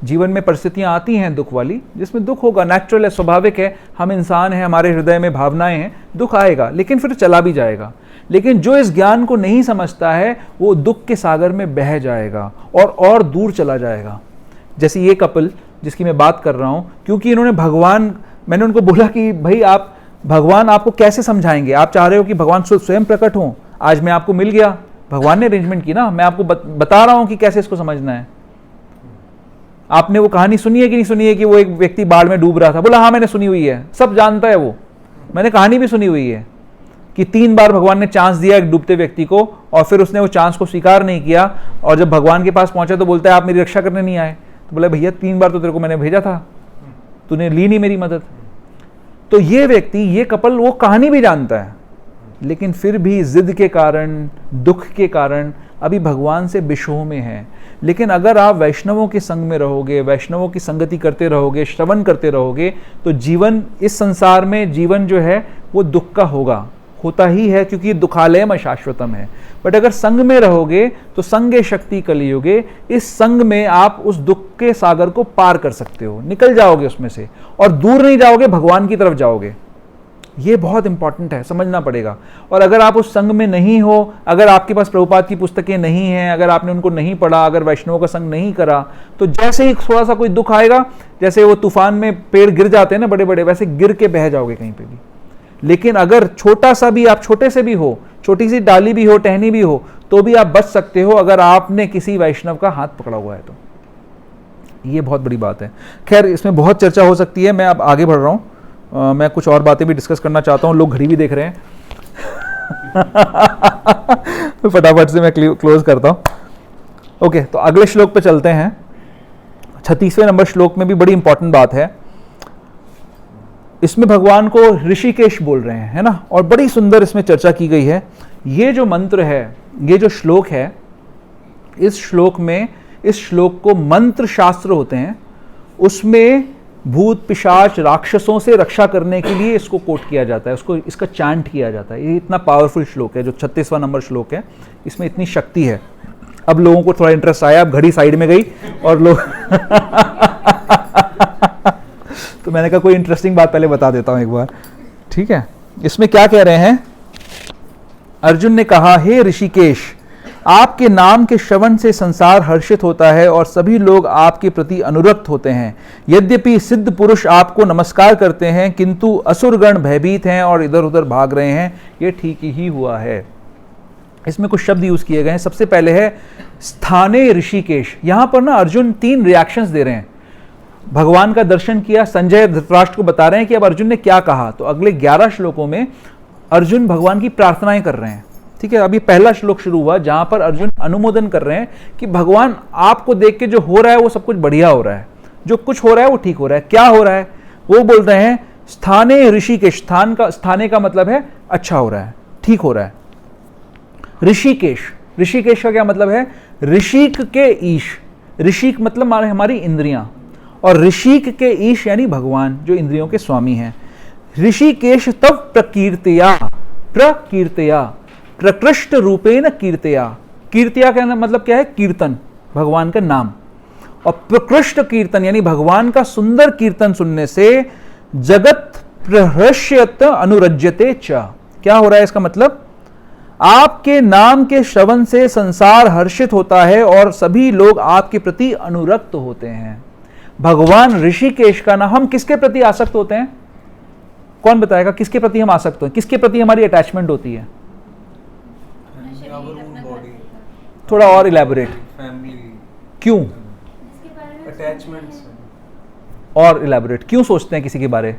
जीवन में परिस्थितियां आती हैं दुख वाली, जिसमें दुख होगा, नेचुरल है, स्वाभाविक है, हम इंसान हैं, हमारे हृदय में भावनाएं हैं, दुख आएगा, लेकिन फिर चला भी जाएगा। लेकिन जो इस ज्ञान को नहीं समझता है वो दुख के सागर में बह जाएगा और दूर चला जाएगा। जैसे ये कपल जिसकी मैं बात कर रहा हूं, क्योंकि इन्होंने मैंने उनको बोला कि भाई आप भगवान आपको कैसे समझाएंगे, आप चाह रहे हो कि भगवान स्वयं प्रकट हो, आज मैं आपको मिल गया, भगवान ने अरेंजमेंट की ना, मैं आपको बता रहा हूं कि कैसे इसको समझना है। आपने वो कहानी सुनी है कि नहीं सुनी है कि वो एक व्यक्ति बाढ़ में डूब रहा था? बोला हाँ मैंने सुनी हुई है, सब जानता है वो, मैंने कहानी भी सुनी हुई है कि 3 बार भगवान ने चांस दिया एक डूबते व्यक्ति को, और फिर उसने वो चांस को स्वीकार नहीं किया, और जब भगवान के पास पहुंचा तो बोलता है आप मेरी रक्षा करने नहीं आए। तो बोला भैया 3 बार तो तेरे को मैंने भेजा था, तूने ली नहीं मेरी मदद। तो ये व्यक्ति, ये कपल वो कहानी भी जानता है, लेकिन फिर भी जिद के कारण, दुख के कारण अभी भगवान से विषोह में है। लेकिन अगर आप वैष्णवों के संग में रहोगे, वैष्णवों की संगति करते रहोगे, श्रवण करते रहोगे, तो जीवन, इस संसार में जीवन जो है वो दुख का होता ही है, क्योंकि दुखालयम अशाश्वतम है। बट अगर संग में रहोगे तो संगे शक्ति कलियुगे, इस संग में आप उस दुख के सागर को पार कर सकते हो, निकल जाओगे उसमें से, और दूर नहीं जाओगे, भगवान की तरफ जाओगे। ये बहुत इंपॉर्टेंट है, समझना पड़ेगा। और अगर आप उस संग में नहीं हो, अगर आपके पास प्रभुपाद की पुस्तकें नहीं हैं, अगर आपने उनको नहीं पढ़ा, अगर वैष्णवों का संग नहीं करा, तो जैसे ही थोड़ा सा कोई दुख आएगा, जैसे वो तूफान में पेड़ गिर जाते हैं ना बड़े बड़े, वैसे गिर के बह जाओगे कहीं पे भी। लेकिन अगर छोटा सा भी, आप छोटे से भी हो, छोटी सी डाली भी हो, टहनी भी हो, तो भी आप बच सकते हो अगर आपने किसी वैष्णव का हाथ पकड़ा हुआ है तो। ये बहुत बड़ी बात है। खैर इसमें बहुत चर्चा हो सकती है, मैं अब आगे बढ़ रहा हूँ। मैं कुछ और बातें भी डिस्कस करना चाहता हूँ, लोग घड़ी भी देख रहे हैं। तो फटाफट से मैं क्लोज करता हूँ। ओके, तो अगले श्लोक पे चलते हैं। 36वें नंबर श्लोक में भी बड़ी इंपॉर्टेंट बात है। इसमें भगवान को ऋषिकेश बोल रहे हैं, है ना, और बड़ी सुंदर इसमें चर्चा की गई है। ये जो मंत्र है, ये जो श्लोक है, इस श्लोक में, इस श्लोक को मंत्र शास्त्र होते हैं, उसमें भूत पिशाच राक्षसों से रक्षा करने के लिए इसको कोट किया जाता है, उसको, इसका चांट किया जाता है। ये इतना पावरफुल श्लोक है, जो 36वां नंबर श्लोक है, इसमें इतनी शक्ति है। अब लोगों को थोड़ा इंटरेस्ट आया, अब घड़ी साइड में गई और लोग तो मैंने कहा कोई इंटरेस्टिंग बात पहले बता देता हूं एक बार, ठीक है। इसमें क्या कह रहे हैं? अर्जुन ने कहा, हे ऋषिकेश, आपके नाम के श्रवण से संसार हर्षित होता है और सभी लोग आपके प्रति अनुरक्त होते हैं। यद्यपि सिद्ध पुरुष आपको नमस्कार करते हैं, किंतु असुरगण भयभीत हैं और इधर उधर भाग रहे हैं। ये ठीक ही हुआ है। इसमें कुछ शब्द यूज किए गए हैं। सबसे पहले है स्थाने ऋषिकेश। यहां पर ना अर्जुन 3 रिएक्शंस दे रहे हैं। भगवान का दर्शन किया, संजय धृतराष्ट्र को बता रहे हैं कि अब अर्जुन ने क्या कहा। तो अगले 11 श्लोकों में अर्जुन भगवान की प्रार्थनाएं कर रहे हैं। ठीक है, अभी पहला श्लोक शुरू हुआ जहां पर अर्जुन अनुमोदन कर रहे हैं कि भगवान आपको देख के जो हो रहा है वो सब कुछ बढ़िया हो रहा है, जो कुछ हो रहा है वो ठीक हो रहा है। क्या हो रहा है वो बोल रहे हैं स्थाने ऋषिकेश। स्थाने का मतलब है अच्छा हो रहा है, ठीक हो रहा है। ऋषिकेश, ऋषिकेश का क्या मतलब है? ऋषिक के ईश। ऋषिक मतलब हमारी इंद्रियां, और ऋषिक के ईश यानी भगवान जो इंद्रियों के स्वामी हैं। ऋषिकेश तब प्रकीर्तया, प्रकीर्तया प्रकृष्ट रूपेण कीर्तया। कीर्तया का मतलब क्या है? कीर्तन, भगवान का नाम। और प्रकृष्ट कीर्तन यानी भगवान का सुंदर कीर्तन सुनने से जगत प्रहृष्यत अनुरज्यते च। क्या हो रहा है इसका मतलब? आपके नाम के श्रवण से संसार हर्षित होता है और सभी लोग आपके प्रति अनुरक्त होते हैं। भगवान ऋषिकेश का नाम। हम किसके प्रति आसक्त होते हैं? कौन बताएगा किसके प्रति हम आसक्त होते हैं? किसके प्रति हमारी अटैचमेंट होती है? थोड़ा और इलैबोरेट। क्यों? और इलैबोरेट। क्यों सोचते हैं किसी के बारे?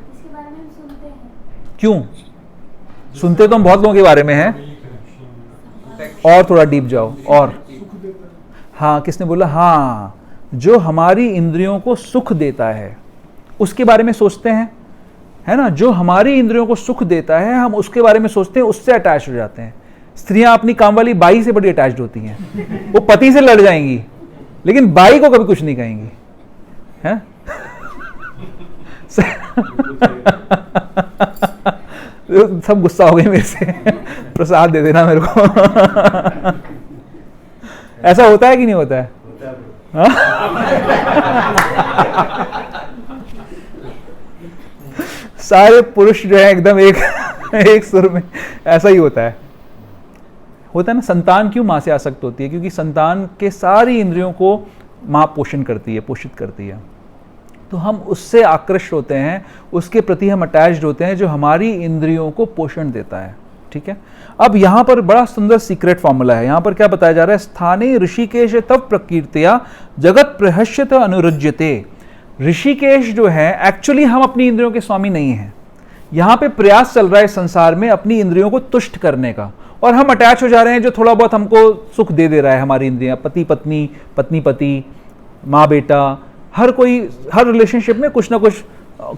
क्यों सुनते तो हम बहुत लोगों के बारे में हैं। और थोड़ा डीप जाओ। और हाँ, किसने बोला? हाँ, जो हमारी इंद्रियों को सुख देता है उसके बारे में सोचते हैं, है ना। जो हमारी इंद्रियों को सुख देता है हम उसके बारे में सोचते हैं, उससे अटैच हो जाते हैं। स्त्रियां अपनी काम वाली बाई से बड़ी अटैच्ड होती हैं। वो पति से लड़ जाएंगी लेकिन बाई को कभी कुछ नहीं कहेंगी, है? सब गुस्सा हो गए मेरे से। प्रसाद दे देना मेरे को। ऐसा होता है कि नहीं होता है? सारे पुरुष जो है एकदम एक सुर में, ऐसा ही होता है ना। संतान क्यों मां से आसक्त होती है? क्योंकि संतान के सारी इंद्रियों को मां पोषण करती है, पोषित करती है। तो हम उससे आकृष्ट होते हैं, उसके प्रति हम अटैच्ड होते हैं जो हमारी इंद्रियों को पोषण देता है। ठीक है, अब यहां पर बड़ा सुंदर सीक्रेट फॉर्मूला है। यहां पर क्या बताया जा रहा है? स्थाने ऋषिकेश तब प्रकीर्तया जगत प्रहस्यत अनुरज्यते। ऋषिकेश जो है एक्चुअली हम अपनी इंद्रियों के स्वामी नहीं हैं। यहां पे प्रयास चल रहा है संसार में अपनी इंद्रियों को तुष्ट करने का, और हम अटैच हो जा रहे हैं जो थोड़ा बहुत हमको सुख दे रहा है। हमारी इंद्रियां, पति पत्नी, पत्नी पति, माँ बेटा, हर कोई, हर रिलेशनशिप में कुछ ना कुछ,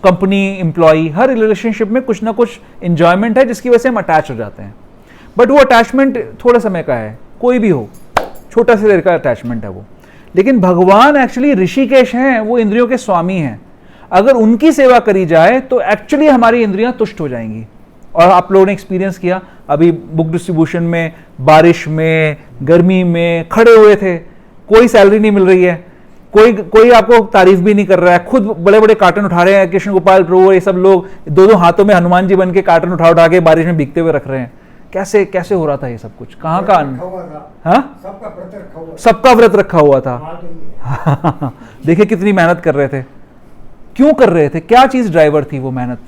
कंपनी एम्प्लॉय, हर रिलेशनशिप में कुछ ना कुछ इंजॉयमेंट है जिसकी वजह से हम अटैच हो जाते हैं। बट वो अटैचमेंट थोड़े समय का है, कोई भी हो, छोटा से देर का अटैचमेंट है वो। लेकिन भगवान एक्चुअली ऋषिकेश हैं, वो इंद्रियों के स्वामी हैं। अगर उनकी सेवा करी जाए तो एक्चुअली हमारी इंद्रियां तुष्ट हो जाएंगी। और आप लोगों ने एक्सपीरियंस किया अभी बुक डिस्ट्रीब्यूशन में, बारिश में, गर्मी में खड़े हुए थे, कोई सैलरी नहीं मिल रही है, कोई आपको तारीफ भी नहीं कर रहा है, खुद बड़े बड़े कार्टन उठा रहे हैं। कृष्ण गोपाल प्रभु ये सब लोग 2-2 हाथों में हनुमान जी बन के कार्टन उठा के बारिश में भीगते हुए रख रहे हैं। कैसे हो रहा था ये सब कुछ? कहाँ का? हाँ, सबका व्रत रखा हुआ था। देखिए कितनी मेहनत कर रहे थे। क्यों कर रहे थे? क्या चीज ड्राइवर थी वो मेहनत?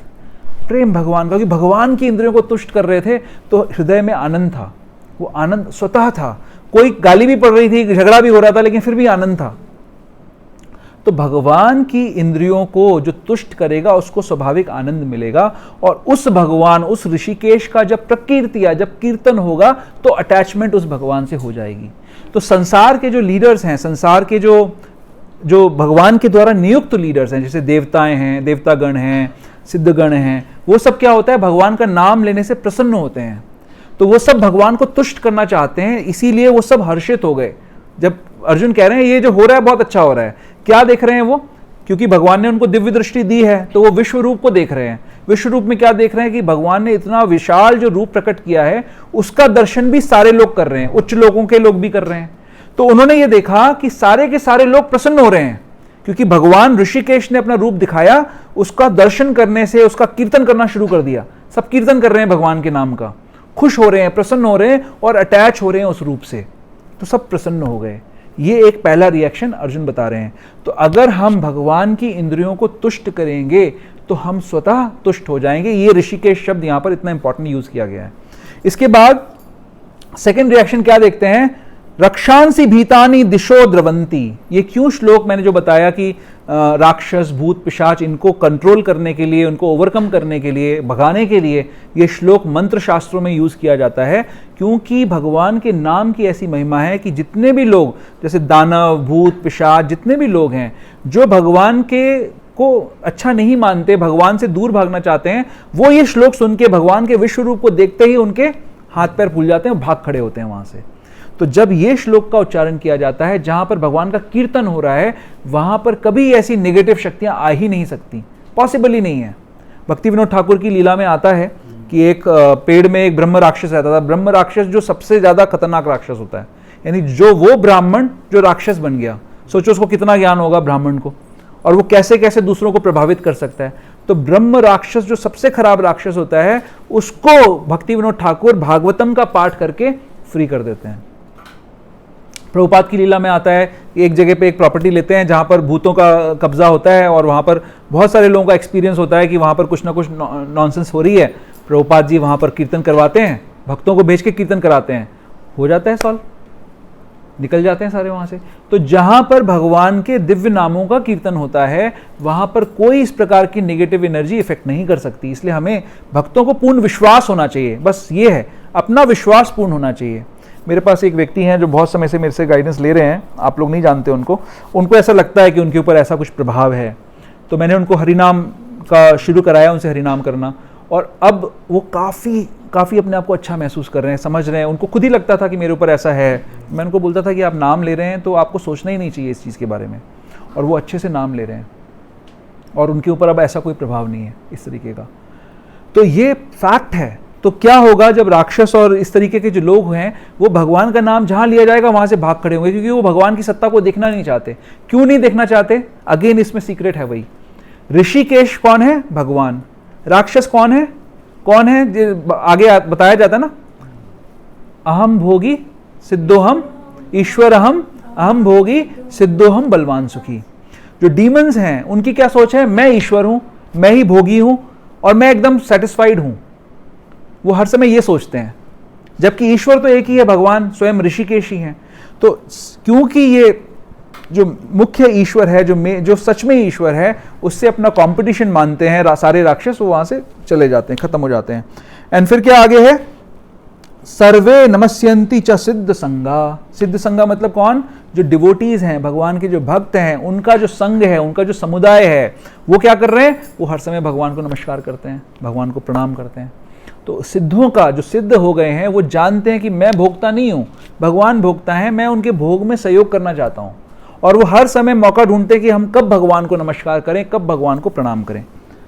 प्रेम भगवान का, कि भगवान की इंद्रियों को तुष्ट कर रहे थे तो हृदय में आनंद था। वो आनंद स्वतः था। कोई गाली भी पड़ रही थी, झगड़ा भी हो रहा था, लेकिन फिर भी आनंद था। तो भगवान की इंद्रियों को जो तुष्ट करेगा उसको स्वाभाविक आनंद मिलेगा। और उस भगवान, उस ऋषिकेश का जब प्रकीर्तिया, जब कीर्तन होगा तो अटैचमेंट उस भगवान से हो जाएगी। तो संसार के जो लीडर्स हैं, संसार के जो भगवान के द्वारा नियुक्त लीडर्स हैं, जैसे देवताएं हैं, देवतागण हैं, सिद्धगण हैं, वो सब क्या होता है? भगवान का नाम लेने से प्रसन्न होते हैं। तो वो सब भगवान को तुष्ट करना चाहते हैं, इसीलिए वो सब हर्षित हो गए। जब अर्जुन कह रहे हैं ये जो हो रहा है बहुत अच्छा हो रहा है, क्या देख रहे हैं वो? क्योंकि भगवान ने उनको दिव्य दृष्टि दी है तो वो विश्व रूप को देख रहे हैं। विश्व रूप में क्या देख रहे हैं? कि भगवान ने इतना विशाल जो रूप प्रकट किया है उसका दर्शन भी सारे लोग कर रहे हैं, उच्च लोगों के लोग भी कर रहे हैं। तो उन्होंने ये देखा कि सारे के सारे लोग प्रसन्न हो रहे हैं क्योंकि भगवान ऋषिकेश ने अपना रूप दिखाया। उसका दर्शन करने से उसका कीर्तन करना शुरू कर दिया। सब कीर्तन कर रहे हैं भगवान के नाम का, खुश हो रहे हैं, प्रसन्न हो रहे हैं और अटैच हो रहे हैं उस रूप से। तो सब प्रसन्न हो गए। ये एक पहला रिएक्शन अर्जुन बता रहे हैं। तो अगर हम भगवान की इंद्रियों को तुष्ट करेंगे तो हम स्वतः तुष्ट हो जाएंगे। ये ऋषिकेश शब्द यहां पर इतना इंपॉर्टेंट यूज किया गया है। इसके बाद सेकेंड रिएक्शन क्या देखते हैं, रक्षांसी भीतानि दिशो द्रवंती। ये क्यों श्लोक मैंने जो बताया कि राक्षस भूत पिशाच इनको कंट्रोल करने के लिए, उनको ओवरकम करने के लिए, भगाने के लिए ये श्लोक मंत्र शास्त्रों में यूज किया जाता है, क्योंकि भगवान के नाम की ऐसी महिमा है कि जितने भी लोग, जैसे दानव भूत पिशाच, जितने भी लोग हैं जो भगवान के को अच्छा नहीं मानते, भगवान से दूर भागना चाहते हैं, वो ये श्लोक सुन के भगवान के विश्व रूप को देखते ही उनके हाथ पैर फूल जाते हैं, भाग खड़े होते हैं वहां से। तो जब ये श्लोक का उच्चारण किया जाता है, जहां पर भगवान का कीर्तन हो रहा है, वहां पर कभी ऐसी नेगेटिव शक्तियां आ ही नहीं सकती, पॉसिबल ही नहीं है। भक्ति विनोद ठाकुर की लीला में आता है कि एक पेड़ में एक ब्रह्म राक्षस रहता था। ब्रह्म राक्षस जो सबसे ज्यादा खतरनाक राक्षस होता है, यानी जो वो ब्राह्मण जो राक्षस बन गया, सोचो उसको कितना ज्ञान होगा ब्राह्मण को, और वो कैसे कैसे दूसरों को प्रभावित कर सकता है। तो ब्रह्म राक्षस जो सबसे खराब राक्षस होता है, उसको भक्ति विनोद ठाकुर भागवतम का पाठ करके फ्री कर देते हैं। प्रभुपाद की लीला में आता है, एक जगह पे एक प्रॉपर्टी लेते हैं जहां पर भूतों का कब्जा होता है, और वहां पर बहुत सारे लोगों का एक्सपीरियंस होता है कि वहां पर कुछ ना कुछ नॉनसेंस हो रही है। प्रभुपाद जी वहां पर कीर्तन करवाते हैं, भक्तों को भेज के कीर्तन कराते हैं, हो जाता है सॉल्व, निकल जाते हैं सारे वहां से। तो जहां पर भगवान के दिव्य नामों का कीर्तन होता है, वहां पर कोई इस प्रकार की नेगेटिव एनर्जी इफेक्ट नहीं कर सकती। इसलिए हमें भक्तों को पूर्ण विश्वास होना चाहिए, बस ये है, अपना विश्वास पूर्ण होना चाहिए। मेरे पास एक व्यक्ति हैं जो बहुत समय से मेरे से गाइडेंस ले रहे हैं, आप लोग नहीं जानते उनको ऐसा लगता है कि उनके ऊपर ऐसा कुछ प्रभाव है। तो मैंने उनको हरिनाम का शुरू कराया, उनसे हरिनाम करना, और अब वो काफ़ी अपने आप को अच्छा महसूस कर रहे हैं, समझ रहे हैं। उनको खुद ही लगता था कि मेरे ऊपर ऐसा है। मैं उनको बोलता था कि आप नाम ले रहे हैं तो आपको सोचना ही नहीं चाहिए इस चीज़ के बारे में, और वो अच्छे से नाम ले रहे हैं, और उनके ऊपर अब ऐसा कोई प्रभाव नहीं है इस तरीके का। तो ये फैक्ट है। तो क्या होगा जब राक्षस और इस तरीके के जो लोग हैं, वो भगवान का नाम जहां लिया जाएगा वहां से भाग खड़े होंगे, क्योंकि वो भगवान की सत्ता को देखना नहीं चाहते। क्यों नहीं देखना चाहते? अगेन इसमें सीक्रेट है वही। ऋषिकेश कौन है? भगवान। राक्षस कौन है? आगे बताया जाता है ना, अहम भोगी सिद्धोहम ईश्वरहम अहम भोगी सिद्धोहम बलवान सुखी। जो डीमंस हैं उनकी क्या सोच है? मैं ईश्वर हूं, मैं ही भोगी हूं, और मैं एकदम सेटिस्फाइड हूं। वो हर समय ये सोचते हैं, जबकि ईश्वर तो एक ही है, भगवान स्वयं ऋषिकेश ही हैं। तो क्योंकि ये जो मुख्य ईश्वर है, जो सच में ईश्वर है, उससे अपना कंपटीशन मानते हैं सारे राक्षस, वो वहां से चले जाते हैं, खत्म हो जाते हैं। एंड फिर क्या आगे है? सर्वे नमस्यन्ति च सिद्ध संगा। सिद्ध संगा मतलब कौन? जो डिवोटीज हैं, भगवान के जो भक्त हैं, उनका जो संघ है, उनका जो समुदाय है, वो क्या कर रहे हैं? वो हर समय भगवान को नमस्कार करते हैं, भगवान को प्रणाम करते हैं। तो सिद्धों का, जो सिद्ध हो गए हैं, वो जानते हैं कि मैं भोक्ता नहीं हूं, भगवान भोक्ता है, मैं उनके भोग में सहयोग करना चाहता हूं, और वो हर समय मौका ढूंढते हैं कि हम कब भगवान को नमस्कार करें, कब भगवान को प्रणाम करें।